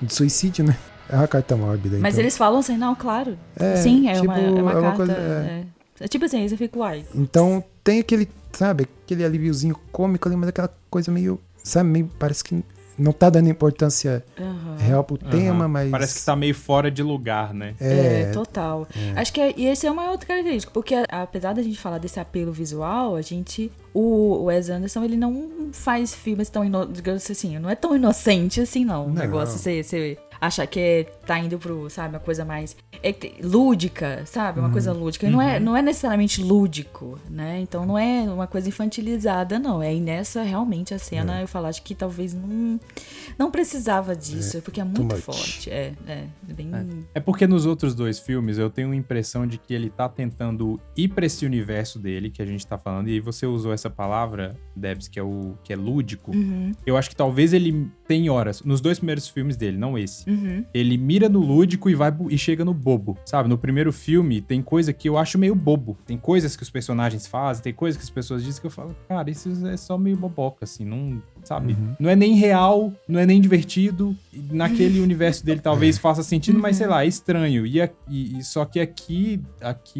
suicídio, né? É uma carta mórbida. Mas então. Eles falam assim, não, claro. Sim, é tipo, uma carta. coisa, É tipo assim, aí você fica, uai. Então tem aquele, sabe, aquele alíviozinho cômico ali, mas aquela coisa meio, sabe, meio, parece que não tá dando importância real pro tema, mas... Parece que tá meio fora de lugar, né? Total. Acho que e essa é uma outra característica, porque apesar da gente falar desse apelo visual, o Wes Anderson, ele não faz filmes tão, digamos assim, não é tão inocente assim, não. O negócio, você achar que tá indo pro, sabe, uma coisa mais lúdica, sabe? Uma coisa lúdica. E não é necessariamente lúdico, né? Então não é uma coisa infantilizada, não. É nessa, realmente, a cena, eu falo, acho que talvez não não precisava disso, porque é too muito much. forte. Bem... É porque nos outros dois filmes eu tenho a impressão de que ele tá tentando ir pra esse universo dele, que a gente tá falando, e aí você usou essa palavra, Debs, que é lúdico. Eu acho que talvez ele tem horas, nos dois primeiros filmes dele, não esse. Ele mira no lúdico e chega no bobo, sabe? No primeiro filme tem coisa que eu acho meio bobo. Tem coisas que os personagens fazem, tem coisas que as pessoas dizem que eu falo, cara, isso é só meio boboca, assim, não... Sabe? Não é nem real, não é nem divertido. Naquele universo dele talvez faça sentido, mas sei lá, é estranho. E só que aqui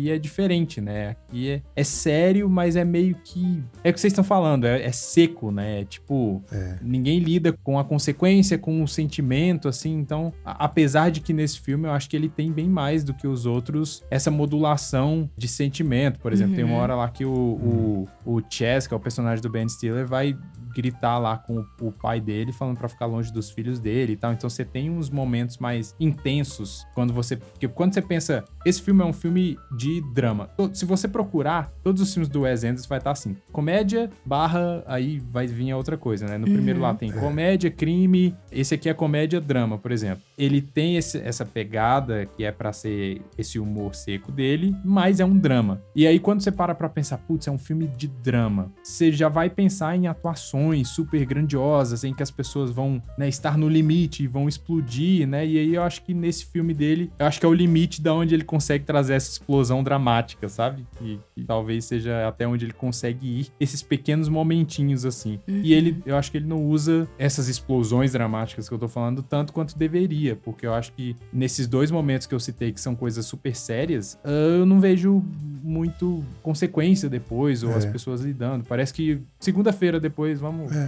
é diferente, né? Aqui é sério, mas é meio que... É o que vocês estão falando, é seco, né? Tipo, ninguém lida com a consequência, com o sentimento, assim. Então, apesar de que nesse filme eu acho que ele tem bem mais do que os outros essa modulação de sentimento. Por exemplo, tem uma hora lá que o Chess, que é o personagem do Ben Stiller, vai gritar lá com o pai dele, falando pra ficar longe dos filhos dele e tal. Então você tem uns momentos mais intensos porque quando você pensa, esse filme é um filme de drama. Se você procurar, todos os filmes do Wes Anderson vai estar assim, comédia / aí vai vir a outra coisa, né? No primeiro lá tem comédia, crime, esse aqui é comédia, drama, por exemplo. Ele tem essa pegada que é pra ser esse humor seco dele, mas é um drama. E aí quando você para pra pensar, putz, é um filme de drama, você já vai pensar em atuações super grandiosas, em que as pessoas vão, né, estar no limite e vão explodir, né? E aí eu acho que nesse filme dele, eu acho que é o limite da onde ele consegue trazer essa explosão dramática, sabe? E talvez seja até onde ele consegue ir, esses pequenos momentinhos, assim. E eu acho que ele não usa essas explosões dramáticas que eu tô falando tanto quanto deveria, porque eu acho que nesses dois momentos que eu citei, que são coisas super sérias, eu não vejo muito consequência depois, ou as pessoas lidando. Parece que segunda-feira depois,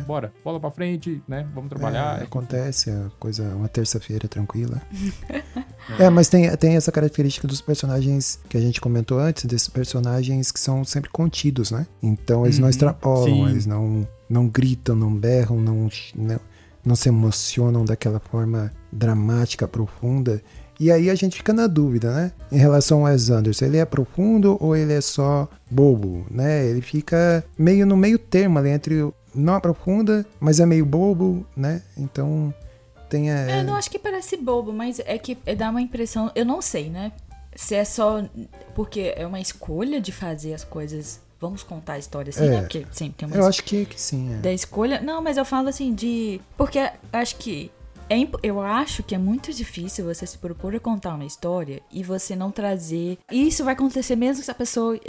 bora, bola pra frente, né? Vamos trabalhar. Acontece, uma terça-feira tranquila. Mas tem essa característica dos personagens que a gente comentou antes, desses personagens que são sempre contidos, né? Então eles não extrapolam, eles não gritam, não berram, não se emocionam daquela forma dramática, profunda. E aí a gente fica na dúvida, né? Em relação ao Wes Anderson, ele é profundo ou ele é só bobo, né? Ele fica meio no meio termo ali entre não aprofunda, mas é meio bobo, né? Então tem Eu não acho que parece bobo, mas é que dá uma impressão, eu não sei, né? Se é só porque é uma escolha de fazer as coisas, vamos contar a história assim, né? Porque sempre tem uma eu acho que sim. Da escolha. Não, mas eu falo assim porque acho que eu acho que é muito difícil você se propor a contar uma história e você não trazer... E isso vai acontecer mesmo se a pessoa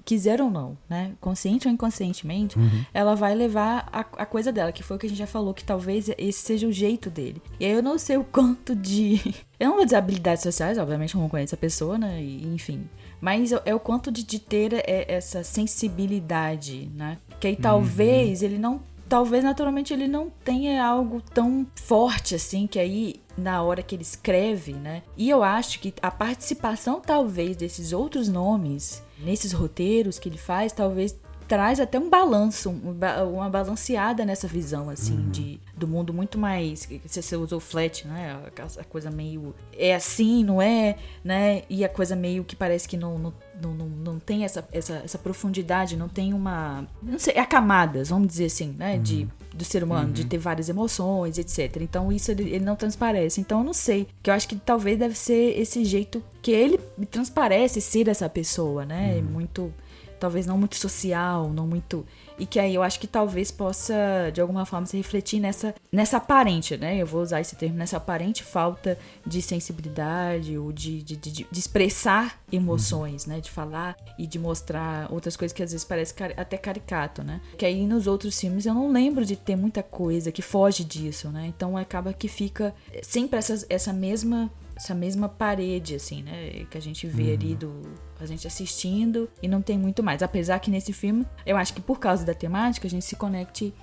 quiser ou não, né? Consciente ou inconscientemente, ela vai levar a coisa dela, que foi o que a gente já falou, que talvez esse seja o jeito dele. E aí eu não sei o quanto de... Eu não vou dizer habilidades sociais, obviamente eu não conheço a pessoa, né? E, enfim... Mas é o quanto de ter essa sensibilidade, né? Que aí talvez ele não... Talvez, naturalmente, ele não tenha algo tão forte, assim, que aí, na hora que ele escreve, né? E eu acho que a participação, talvez, desses outros nomes, nesses roteiros que ele faz, talvez traz até um balanço, uma balanceada nessa visão, assim, do mundo muito mais... Você usou flat, né? A coisa meio... É assim, não é? Né? E a coisa meio que parece que não tem essa profundidade, não tem uma... Não sei, é camadas, vamos dizer assim, né? Do ser humano, de ter várias emoções, etc. Então isso ele não transparece. Então eu não sei, que eu acho que talvez deve ser esse jeito que ele me transparece ser essa pessoa, né? Muito... Talvez não muito social, não muito... E que aí eu acho que talvez possa, de alguma forma, se refletir nessa aparente, né? Eu vou usar esse termo, nessa aparente falta de sensibilidade ou de expressar emoções, né? De falar e de mostrar outras coisas que às vezes parece até caricato, né? Que aí nos outros filmes eu não lembro de ter muita coisa que foge disso, né? Então acaba que fica sempre essa mesma parede, assim, né? Que a gente vê ali a gente assistindo e não tem muito mais. Apesar que nesse filme, eu acho que por causa da temática, a gente se conecte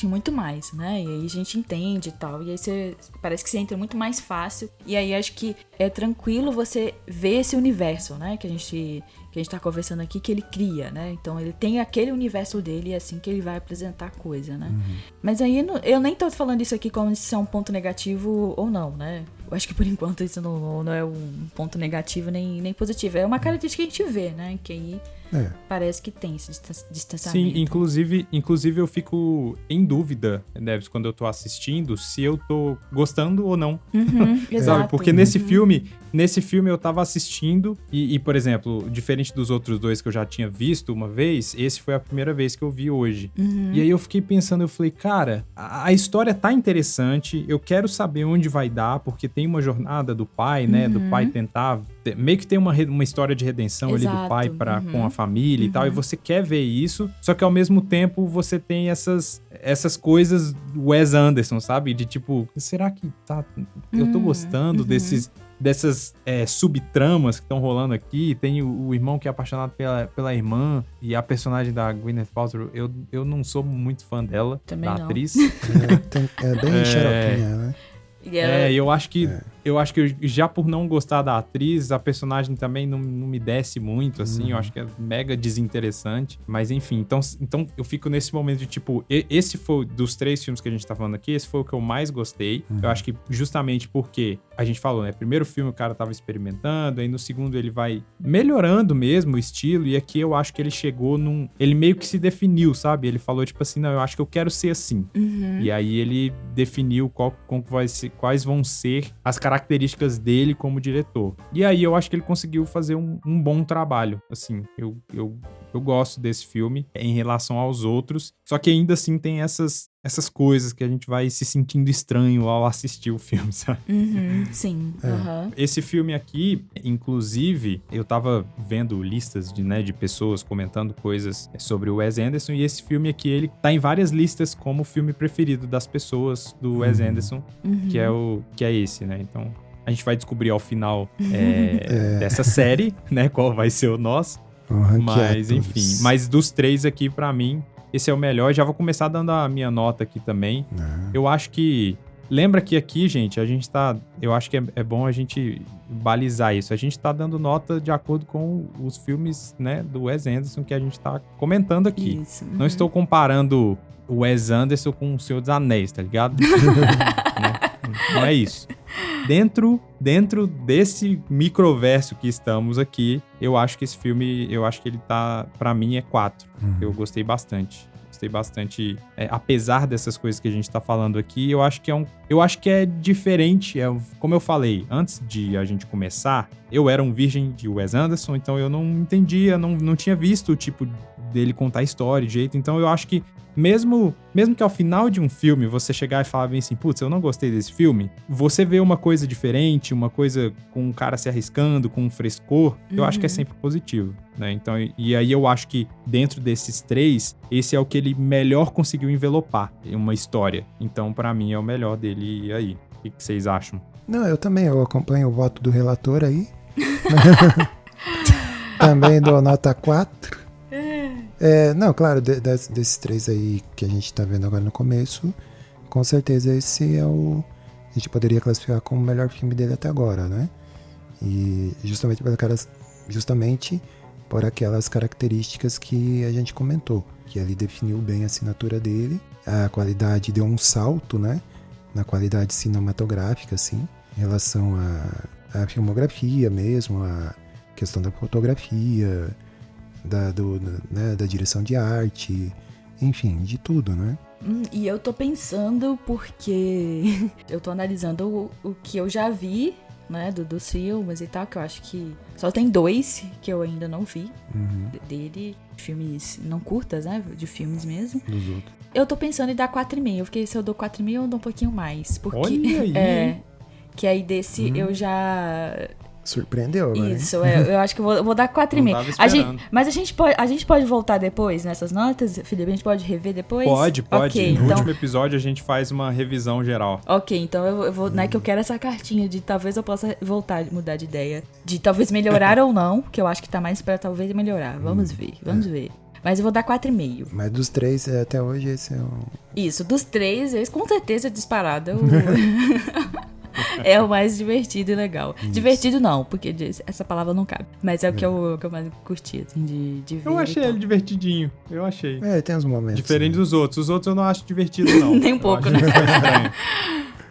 muito mais, né? E aí a gente entende e tal. E aí parece que você entra muito mais fácil. E aí acho que é tranquilo você ver esse universo, né? Que a gente tá conversando aqui, que ele cria, né? Então ele tem aquele universo dele e é assim que ele vai apresentar a coisa, né? Mas aí eu nem tô falando isso aqui como se é um ponto negativo ou não, né? Eu acho que por enquanto isso não é um ponto negativo nem positivo. É uma característica que a gente vê, né? Que aí parece que tem esse distanciamento. Sim, inclusive eu fico em dúvida, Neves, quando eu tô assistindo, se eu tô gostando ou não. Exato. Sabe? Porque nesse filme eu tava assistindo e, por exemplo, diferente dos outros dois que eu já tinha visto uma vez, esse foi a primeira vez que eu vi hoje. E aí eu fiquei pensando, eu falei, cara, a história tá interessante, eu quero saber onde vai dar, porque tem uma jornada do pai, né, do pai tentar, meio que tem uma história de redenção ali do pai com a família e tal, e você quer ver isso, só que ao mesmo tempo você tem essas coisas do Wes Anderson, sabe? De tipo, será que eu tô gostando dessas subtramas que estão rolando aqui? Tem o irmão que é apaixonado pela irmã e a personagem da Gwyneth Paltrow, eu não sou muito fã dela, também da não. atriz. É bem xaropinha, né? Eu acho que já por não gostar da atriz, a personagem também não me desce muito, assim, eu acho que é mega desinteressante, mas enfim, então eu fico nesse momento de tipo, esse foi, dos 3 filmes que a gente tá falando aqui, esse foi o que eu mais gostei, eu acho que justamente porque a gente falou, né, primeiro filme o cara tava experimentando, aí no segundo ele vai melhorando mesmo o estilo, e aqui eu acho que ele chegou ele meio que se definiu, sabe, ele falou tipo assim, não, eu acho que eu quero ser assim, e aí ele definiu quais vão ser as características dele como diretor. E aí eu acho que ele conseguiu fazer um bom trabalho. Assim, eu gosto desse filme em relação aos outros, só que ainda assim tem essas coisas que a gente vai se sentindo estranho ao assistir o filme, sabe? Sim. Esse filme aqui, inclusive, eu tava vendo listas de pessoas comentando coisas sobre o Wes Anderson, e esse filme aqui, ele tá em várias listas como o filme preferido das pessoas do Wes Anderson, que é esse, né? Então, a gente vai descobrir ao final dessa série, né, qual vai ser o nosso. Mas, enfim. Mas dos 3 aqui, pra mim, esse é o melhor. Já vou começar dando a minha nota aqui também. Eu acho que... Lembra que aqui, gente, a gente tá... Eu acho que é bom a gente balizar isso. A gente tá dando nota de acordo com os filmes, né, do Wes Anderson que a gente tá comentando aqui. Isso. Não estou comparando o Wes Anderson com o Senhor dos Anéis, tá ligado? Né? Não é isso. Dentro desse microverso que estamos aqui, eu acho que esse filme, ele tá, pra mim, é 4. Eu gostei bastante. Apesar dessas coisas que a gente tá falando aqui, eu acho que é diferente. Como eu falei, antes de a gente começar, eu era um virgem de Wes Anderson, então eu não entendia, não tinha visto o tipo dele contar história de jeito. Então eu acho que mesmo que ao final de um filme você chegar e falar bem assim, putz, eu não gostei desse filme, você vê uma coisa diferente, uma coisa com um cara se arriscando, com um frescor, eu acho que é sempre positivo, né? Então, e aí eu acho que dentro desses 3, esse é o que ele melhor conseguiu envelopar em uma história. Então, pra mim, é o melhor dele aí. O que vocês acham? Não, eu também, eu acompanho o voto do relator aí. Também dou nota 4. Não, claro, desses 3 aí que a gente tá vendo agora no começo, com certeza esse é a gente poderia classificar como o melhor filme dele até agora, né? E justamente por aquelas características que a gente comentou, que ele definiu bem a assinatura dele, a qualidade deu um salto, né? Na qualidade cinematográfica, assim, em relação à filmografia mesmo, a questão da fotografia, da direção de arte, enfim, de tudo, né? E eu tô pensando porque eu tô analisando o que eu já vi, né, dos filmes e tal, que eu acho que só tem 2 que eu ainda não vi dele, filmes não curtas, né, de filmes mesmo. Dos outros. Eu tô pensando em dar 4,5, porque se eu dou 4,5 eu dou um pouquinho mais, porque olha aí! Que aí desse eu já... Surpreendeu, né? Isso, eu acho que eu vou dar 4,5. Mas a gente pode voltar depois nessas notas, Felipe? A gente pode rever depois? Pode. Okay, no último episódio a gente faz uma revisão geral. Ok, então eu vou, né, que eu quero essa cartinha de talvez eu possa voltar, mudar de ideia. De talvez melhorar ou não, que eu acho que tá mais pra talvez melhorar. Vamos ver. Mas eu vou dar 4,5. Mas dos 3, até hoje, esse é o... Isso, dos 3, esse com certeza é disparado. É o mais divertido e legal. Isso. Divertido não, porque essa palavra não cabe. Mas é o que eu mais curti, assim, de ver. Eu achei ele divertidinho. Eu achei. Tem uns momentos. Diferente dos outros. Os outros eu não acho divertido, não. Nem um pouco, né?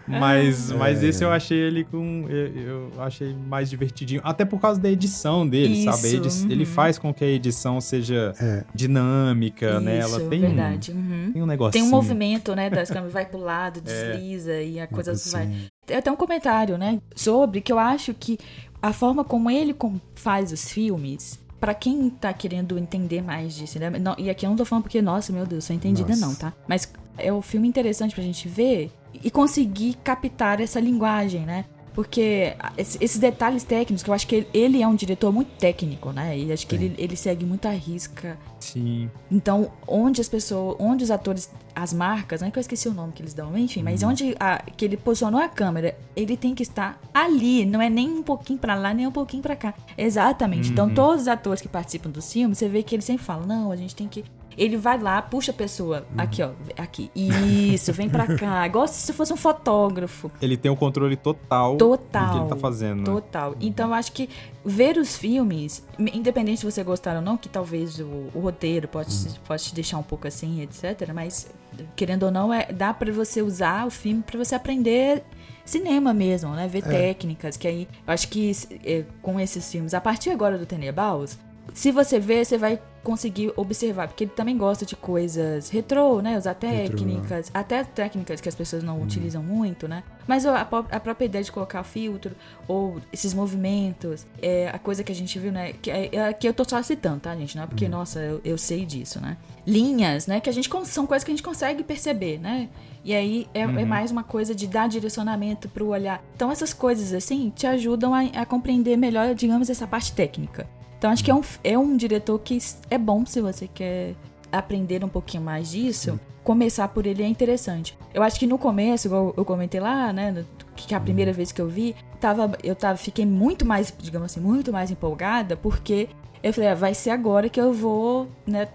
Mas esse eu achei ele com... Eu achei mais divertidinho. Até por causa da edição dele, Isso, sabe? Ele faz com que a edição seja dinâmica, né? Ela tem verdade. tem um negocinho. Tem um movimento, né, das câmeras, vai pro lado, desliza e a coisa vai... Tem até um comentário, né, sobre que eu acho que a forma como ele faz os filmes, pra quem tá querendo entender mais de cinema, e aqui eu não tô falando porque, nossa, meu Deus, sou entendida não, tá? Mas é um filme interessante pra gente ver e conseguir captar essa linguagem, né? Porque esses detalhes técnicos, que eu acho que ele é um diretor muito técnico, né? E acho que ele segue muito à risca. Sim. Então, onde os atores, as marcas, né? Que eu esqueci o nome que eles dão, enfim, mas onde que ele posicionou a câmera, ele tem que estar ali, não é nem um pouquinho pra lá, nem um pouquinho pra cá. Exatamente. Então, todos os atores que participam dos filmes, você vê que eles sempre falam, não, a gente tem que... Ele vai lá, puxa a pessoa, aqui, ó, aqui. Isso, vem pra cá. Igual se fosse um fotógrafo. Ele tem o controle total do que ele tá fazendo. Total. Então, eu acho que ver os filmes, independente se você gostar ou não, que talvez o roteiro pode te deixar um pouco assim, etc. Mas, querendo ou não, dá pra você usar o filme pra você aprender cinema mesmo, né? Ver técnicas, que aí, eu acho que com esses filmes, a partir agora do Tenenbaums, se você ver, você vai conseguir observar, porque ele também gosta de coisas retrô, né? Usar técnicas, até técnicas que as pessoas não utilizam muito, né? Mas a própria ideia de colocar filtro, ou esses movimentos, a coisa que a gente viu, né? Que eu tô só citando, tá, gente? Não é porque, nossa, eu sei disso, né? Linhas, né? Que são coisas que a gente consegue perceber, né? E aí é mais uma coisa de dar direcionamento pro olhar. Então essas coisas, assim, te ajudam a compreender melhor, digamos, essa parte técnica. Então, acho que é um diretor que é bom se você quer aprender um pouquinho mais disso. Começar por ele é interessante. Eu acho que no começo, igual eu comentei lá, né, que a primeira vez que eu vi, fiquei muito mais, digamos assim, muito mais empolgada, porque eu falei, vai ser agora que eu vou, né,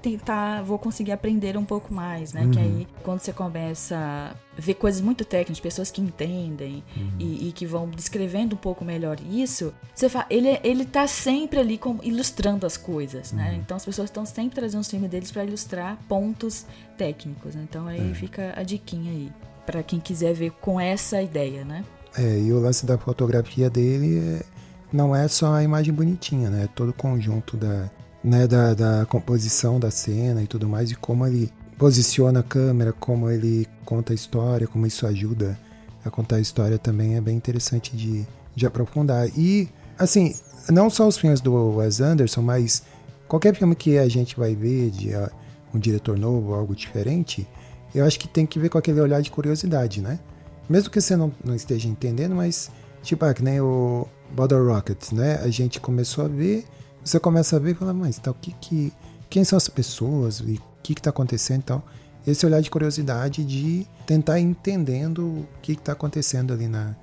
vou conseguir aprender um pouco mais, né? Que aí, quando você começa a ver coisas muito técnicas, pessoas que entendem e que vão descrevendo um pouco melhor isso, você fala, ele tá sempre ali ilustrando as coisas, né? Então, as pessoas estão sempre trazendo os filmes deles para ilustrar pontos técnicos, né? Então, aí fica a diquinha aí, para quem quiser ver com essa ideia, né? E o lance da fotografia dele não é só a imagem bonitinha, né? É todo o conjunto da composição da cena e tudo mais, e como ele posiciona a câmera, como ele conta a história, como isso ajuda a contar a história também é bem interessante de aprofundar. E, assim, não só os filmes do Wes Anderson, mas qualquer filme que a gente vai ver de um diretor novo, algo diferente, eu acho que tem que ver com aquele olhar de curiosidade, né? Mesmo que você não esteja entendendo, mas, tipo, que nem o Bottle Rocket, né? A gente começou a ver, você começa a ver e fala, mas tá, quem são as pessoas e o que está acontecendo? Então, esse olhar de curiosidade de tentar ir entendendo o que está acontecendo ali né?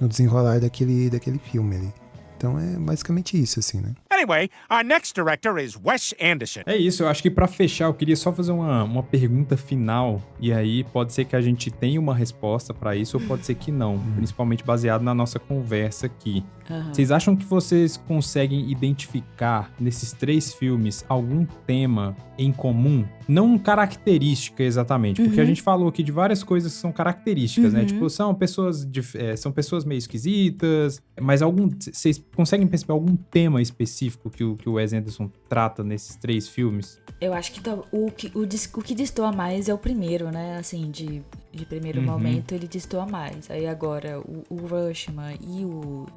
No desenrolar daquele filme ali. Então é basicamente isso, assim, né? Anyway, our next director is Wes Anderson. É isso, eu acho que pra fechar, eu queria só fazer uma pergunta final, e aí pode ser que a gente tenha uma resposta pra isso, ou pode ser que não, principalmente baseado na nossa conversa aqui. Vocês acham que vocês conseguem identificar nesses 3 filmes algum tema em comum? Não característica exatamente, porque a gente falou aqui de várias coisas que são características, né? Tipo, são pessoas meio esquisitas, mas vocês conseguem perceber algum tema específico que o Wes Anderson trata nesses 3 filmes? Eu acho que o que destoa mais é o primeiro, né? Assim, de primeiro momento ele destoa mais. Aí agora o Rushman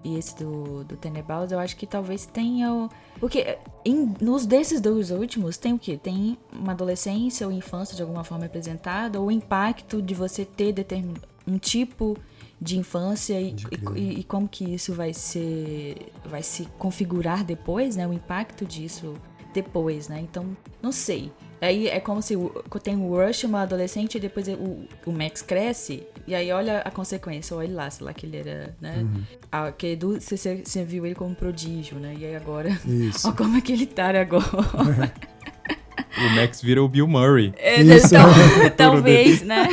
e esse do Tenenbaums, eu acho que talvez tenha... Porque nos desses 2 últimos tem o quê? Tem uma adolescência ou infância de alguma forma representada, ou o impacto de você ter um tipo de infância e como que isso vai se configurar depois, né? O impacto disso depois, né? Então, não sei. Aí é como se tem o Rush, uma adolescente, e depois o Max cresce, e aí olha a consequência, olha lá, sei lá, que ele era, né? Você viu ele como um prodígio, né? E aí agora, olha como é que ele tá agora. O Max vira o Bill Murray. Talvez, né?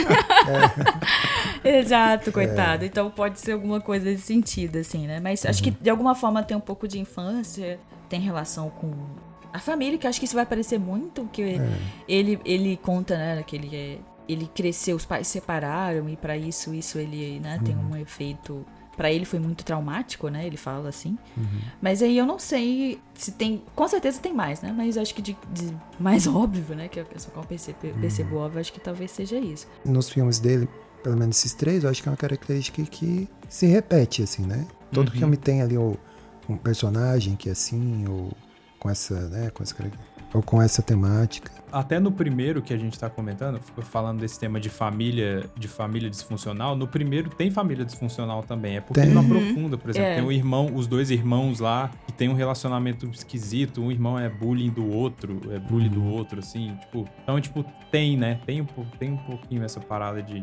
Exato, coitado. Então pode ser alguma coisa desse sentido, assim, né? Mas acho que de alguma forma tem um pouco de infância, tem relação com a família, que acho que isso vai aparecer muito, porque ele conta, né, que ele ele cresceu, os pais se separaram e pra isso ele, né, tem um efeito... Pra ele foi muito traumático, né? Ele fala assim. Mas aí eu não sei se tem... Com certeza tem mais, né? Mas acho que de mais óbvio, né? Que a pessoa que eu percebo óbvio, acho que talvez seja isso. Nos filmes dele, pelo menos esses 3, eu acho que é uma característica que se repete, assim, né? Todo filme tem ali um personagem que é assim, ou com essa, né? Ou com essa temática. Até no primeiro que a gente tá comentando, falando desse tema de família disfuncional, no primeiro tem família disfuncional também. É porque ele não aprofunda, por exemplo. Tem os dois irmãos lá, que tem um relacionamento esquisito. Um irmão é bullying do outro, assim. Então, tem, né? Tem um pouquinho essa parada de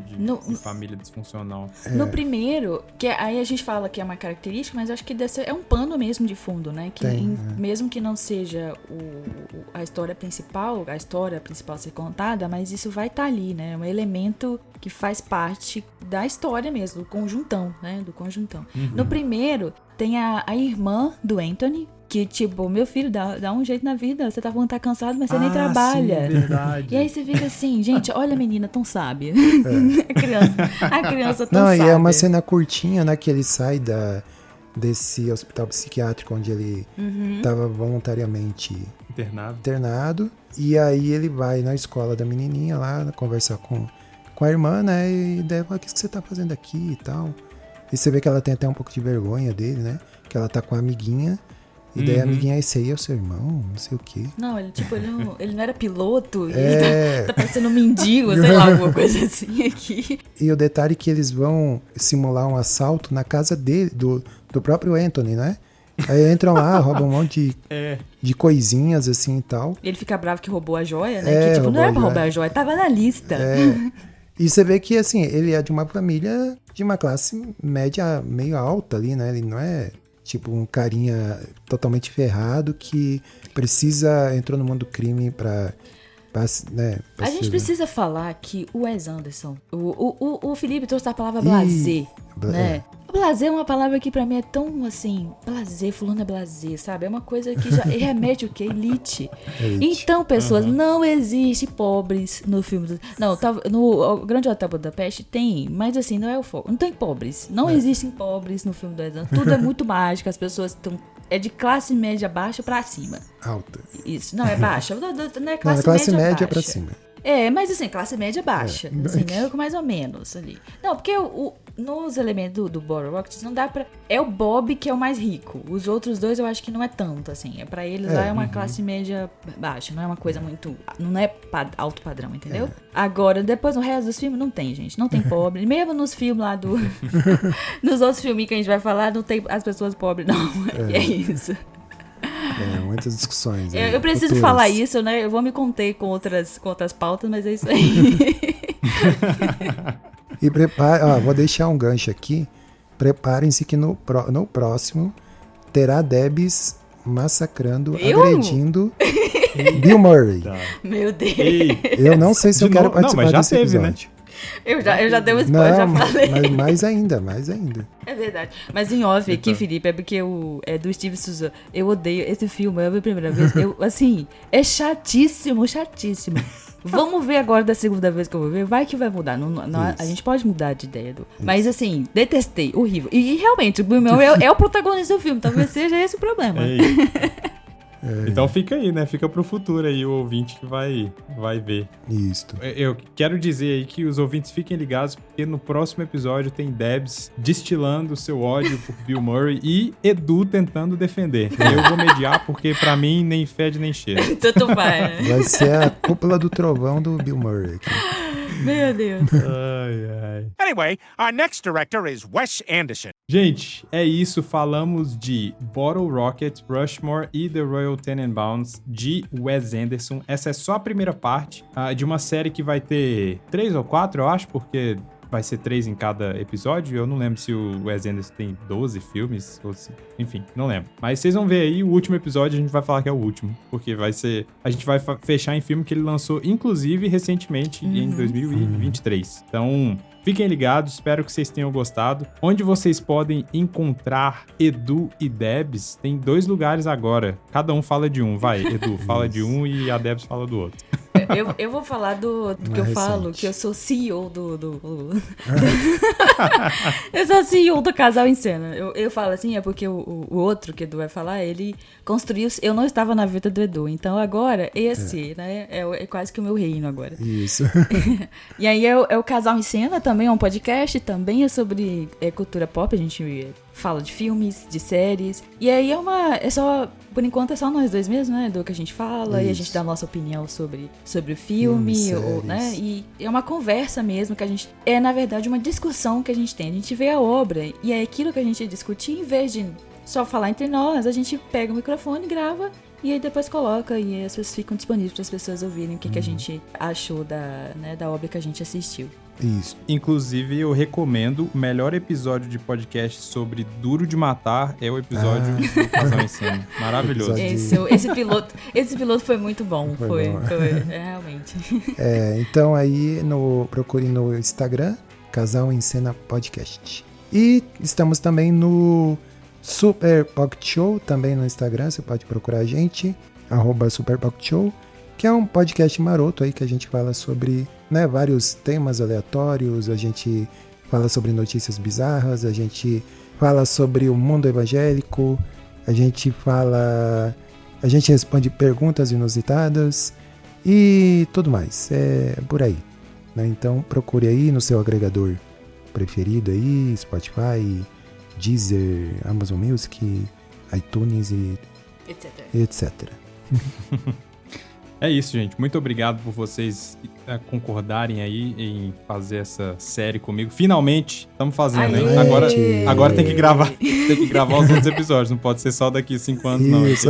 família disfuncional. No primeiro, que aí a gente fala que é uma característica, mas acho que é um pano mesmo de fundo, né? Que mesmo que não seja a história principal, a história principal ser contada, mas isso vai estar ali, né? É um elemento que faz parte da história mesmo, do conjuntão, né? No primeiro, tem a irmã do Anthony, que tipo, meu filho, dá um jeito na vida, você tá falando que tá cansado, mas você nem trabalha. Sim, verdade. E aí você fica assim, gente, olha a menina tão sábia. A criança tão sábia. Não, e é uma cena curtinha, né? Que ele sai desse hospital psiquiátrico onde ele estava voluntariamente internado. E aí ele vai na escola da menininha lá, conversar com a irmã, né? E daí fala, o que você tá fazendo aqui e tal. E você vê que ela tem até um pouco de vergonha dele, né? Que ela tá com a amiguinha. E daí a amiguinha, esse aí é o seu irmão, não sei o quê. Não, ele não era piloto, ele tá parecendo um mendigo, sei lá, alguma coisa assim aqui. E o detalhe é que eles vão simular um assalto na casa dele, do próprio Anthony, né? Aí entram lá, roubam um monte de coisinhas assim e tal. Ele fica bravo que roubou a joia, né? Que tipo, não era pra roubar a joia, tava na lista. E você vê que, assim, ele é de uma família de uma classe média meio alta ali, né? Ele não é... Tipo, um carinha totalmente ferrado que entrou no mundo do crime pra a gente precisa falar que o Wes Anderson, o Felipe trouxe a palavra blazer, né? Blazer é uma palavra que pra mim é tão assim, blazer, fulano é blazer, sabe? É uma coisa que já remete o quê? Elite. Então, pessoas, não existe pobres no filme. Não, no Grande Hotel Budapeste tem, mas assim, não é o foco. Não tem pobres. Não existem pobres no filme do Wes Anderson. Tudo é muito mágico, as pessoas estão... É de classe média baixa pra cima. Alta. Isso, não, é baixa. Não é classe média baixa. pra cima. Mas assim, classe média baixa. Assim, né? Mais ou menos ali. Não, porque nos elementos do Bottle Rocket não dá pra... É o Bob que é o mais rico. Os outros dois eu acho que não é tanto, assim. Pra eles lá é uma classe média baixa. Não é uma coisa muito... Não é alto padrão, entendeu? Agora, depois no resto dos filmes não tem, gente. Não tem pobre. Mesmo nos filmes lá do... nos outros filmes que a gente vai falar, não tem as pessoas pobres, não. E é isso. Muitas discussões. Eu preciso falar isso, né? Eu vou me conter com outras pautas, mas é isso aí. E vou deixar um gancho aqui. Preparem-se que no próximo terá Debs massacrando, agredindo Bill Murray. Tá. Meu Deus. Eu não sei se eu quero participar mas já desse teve, episódio. né? Eu já dei um spoiler, já falei. Mas mais ainda. É verdade. Mas em off aqui, Felipe, é porque é do Steve Souza. Eu odeio esse filme, eu vi a primeira vez. Assim, é chatíssimo. Vamos ver agora da segunda vez que eu vou ver. Vai que vai mudar. A gente pode mudar de ideia. Mas assim, detestei. Horrível. E realmente, o Bill Murray é o protagonista do filme. Talvez seja esse o problema. Então fica aí, né? Fica pro futuro aí o ouvinte que vai ver. Isso. Eu quero dizer aí que os ouvintes fiquem ligados, porque no próximo episódio tem Debs destilando seu ódio por Bill Murray e Edu tentando defender. Eu vou mediar, porque pra mim nem fede nem cheira. Tanto vai, né? Vai ser a cúpula do trovão do Bill Murray aqui. Meu Deus. Ai. Anyway, our next director is Wes Anderson. Gente, é isso. Falamos de Bottle Rocket, Rushmore e The Royal Tenenbaums de Wes Anderson. Essa é só a primeira parte de uma série que vai ter 3 ou 4, eu acho, porque vai ser 3 em cada episódio. Eu não lembro se o Wes Anderson tem 12 filmes, ou se... Enfim, não lembro. Mas vocês vão ver aí, o último episódio a gente vai falar que é o último, porque vai ser... A gente vai fechar em filme que ele lançou, inclusive, recentemente, em 2023. Então... Fiquem ligados, espero que vocês tenham gostado. Onde vocês podem encontrar Edu e Debs, tem 2 lugares agora. Cada um fala de um. Vai, Edu, fala de um e a Debs fala do outro. Eu vou falar do que eu Mais falo, recente. que eu sou CEO eu sou CEO do Casal em Cena. Eu falo assim, é porque o outro que o Edu vai falar, ele construiu... Eu não estava na vida do Edu, então agora esse, né, é quase que o meu reino agora. Isso. E aí é o Casal em Cena, também é um podcast, também é sobre cultura pop, a gente fala de filmes, de séries. E aí por enquanto é só nós dois mesmo, né, Edu, que a gente fala, e a gente Isso. dá a nossa opinião sobre o filme, Filmes, né, séries. e é uma conversa mesmo, que a gente, na verdade uma discussão que a gente tem. A gente vê a obra, e é aquilo que a gente discute, em vez de só falar entre nós, a gente pega o microfone, grava, e aí depois coloca, e as pessoas ficam disponíveis para as pessoas ouvirem o que a gente achou da obra que a gente assistiu. Isso. Inclusive, eu recomendo o melhor episódio de podcast sobre Duro de Matar é o episódio do Casal em Cena. Maravilhoso. Episódio- Esse piloto foi muito bom, Foi bom. realmente. Então aí procure no Instagram, Casal em Cena Podcast. E estamos também no Super Pocket Show, também no Instagram, você pode procurar a gente, @Super Pocket Show, que é um podcast maroto aí que a gente fala sobre, né, vários temas aleatórios, a gente fala sobre notícias bizarras, a gente fala sobre o mundo evangélico, a gente responde perguntas inusitadas e tudo mais, é por aí, né? Então procure aí no seu agregador preferido aí, Spotify, Deezer, Amazon Music, iTunes e etc. É isso, gente. Muito obrigado por vocês concordarem aí em fazer essa série comigo. Finalmente, estamos fazendo, hein? Aê! Agora tem que gravar. Tem que gravar os outros episódios. Não pode ser só daqui a 5 anos, não. Isso.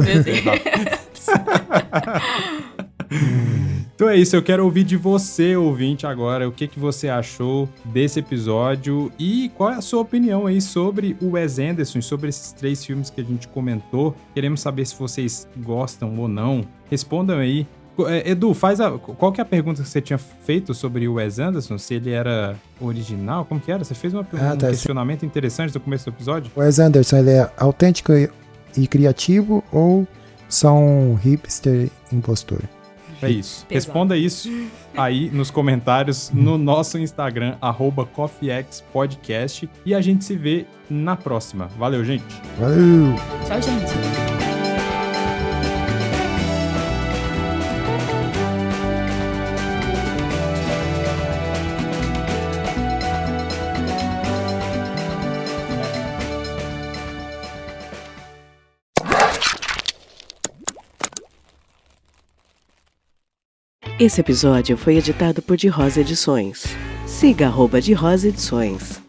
Então é isso, eu quero ouvir de você, ouvinte, agora, o que você achou desse episódio e qual é a sua opinião aí sobre o Wes Anderson, sobre esses 3 filmes que a gente comentou. Queremos saber se vocês gostam ou não. Respondam aí. Edu, qual que é a pergunta que você tinha feito sobre o Wes Anderson? Se ele era original? Como que era? Você fez um questionamento interessante no começo do episódio? O Wes Anderson, ele é autêntico e criativo ou só um hipster impostor? É isso. Pesado. Responda isso aí nos comentários no nosso Instagram, @CoffeeXPodcast. E a gente se vê na próxima. Valeu, gente! Valeu! Tchau, gente. Esse episódio foi editado por De Rosa Edições. Siga @De Rosa Edições.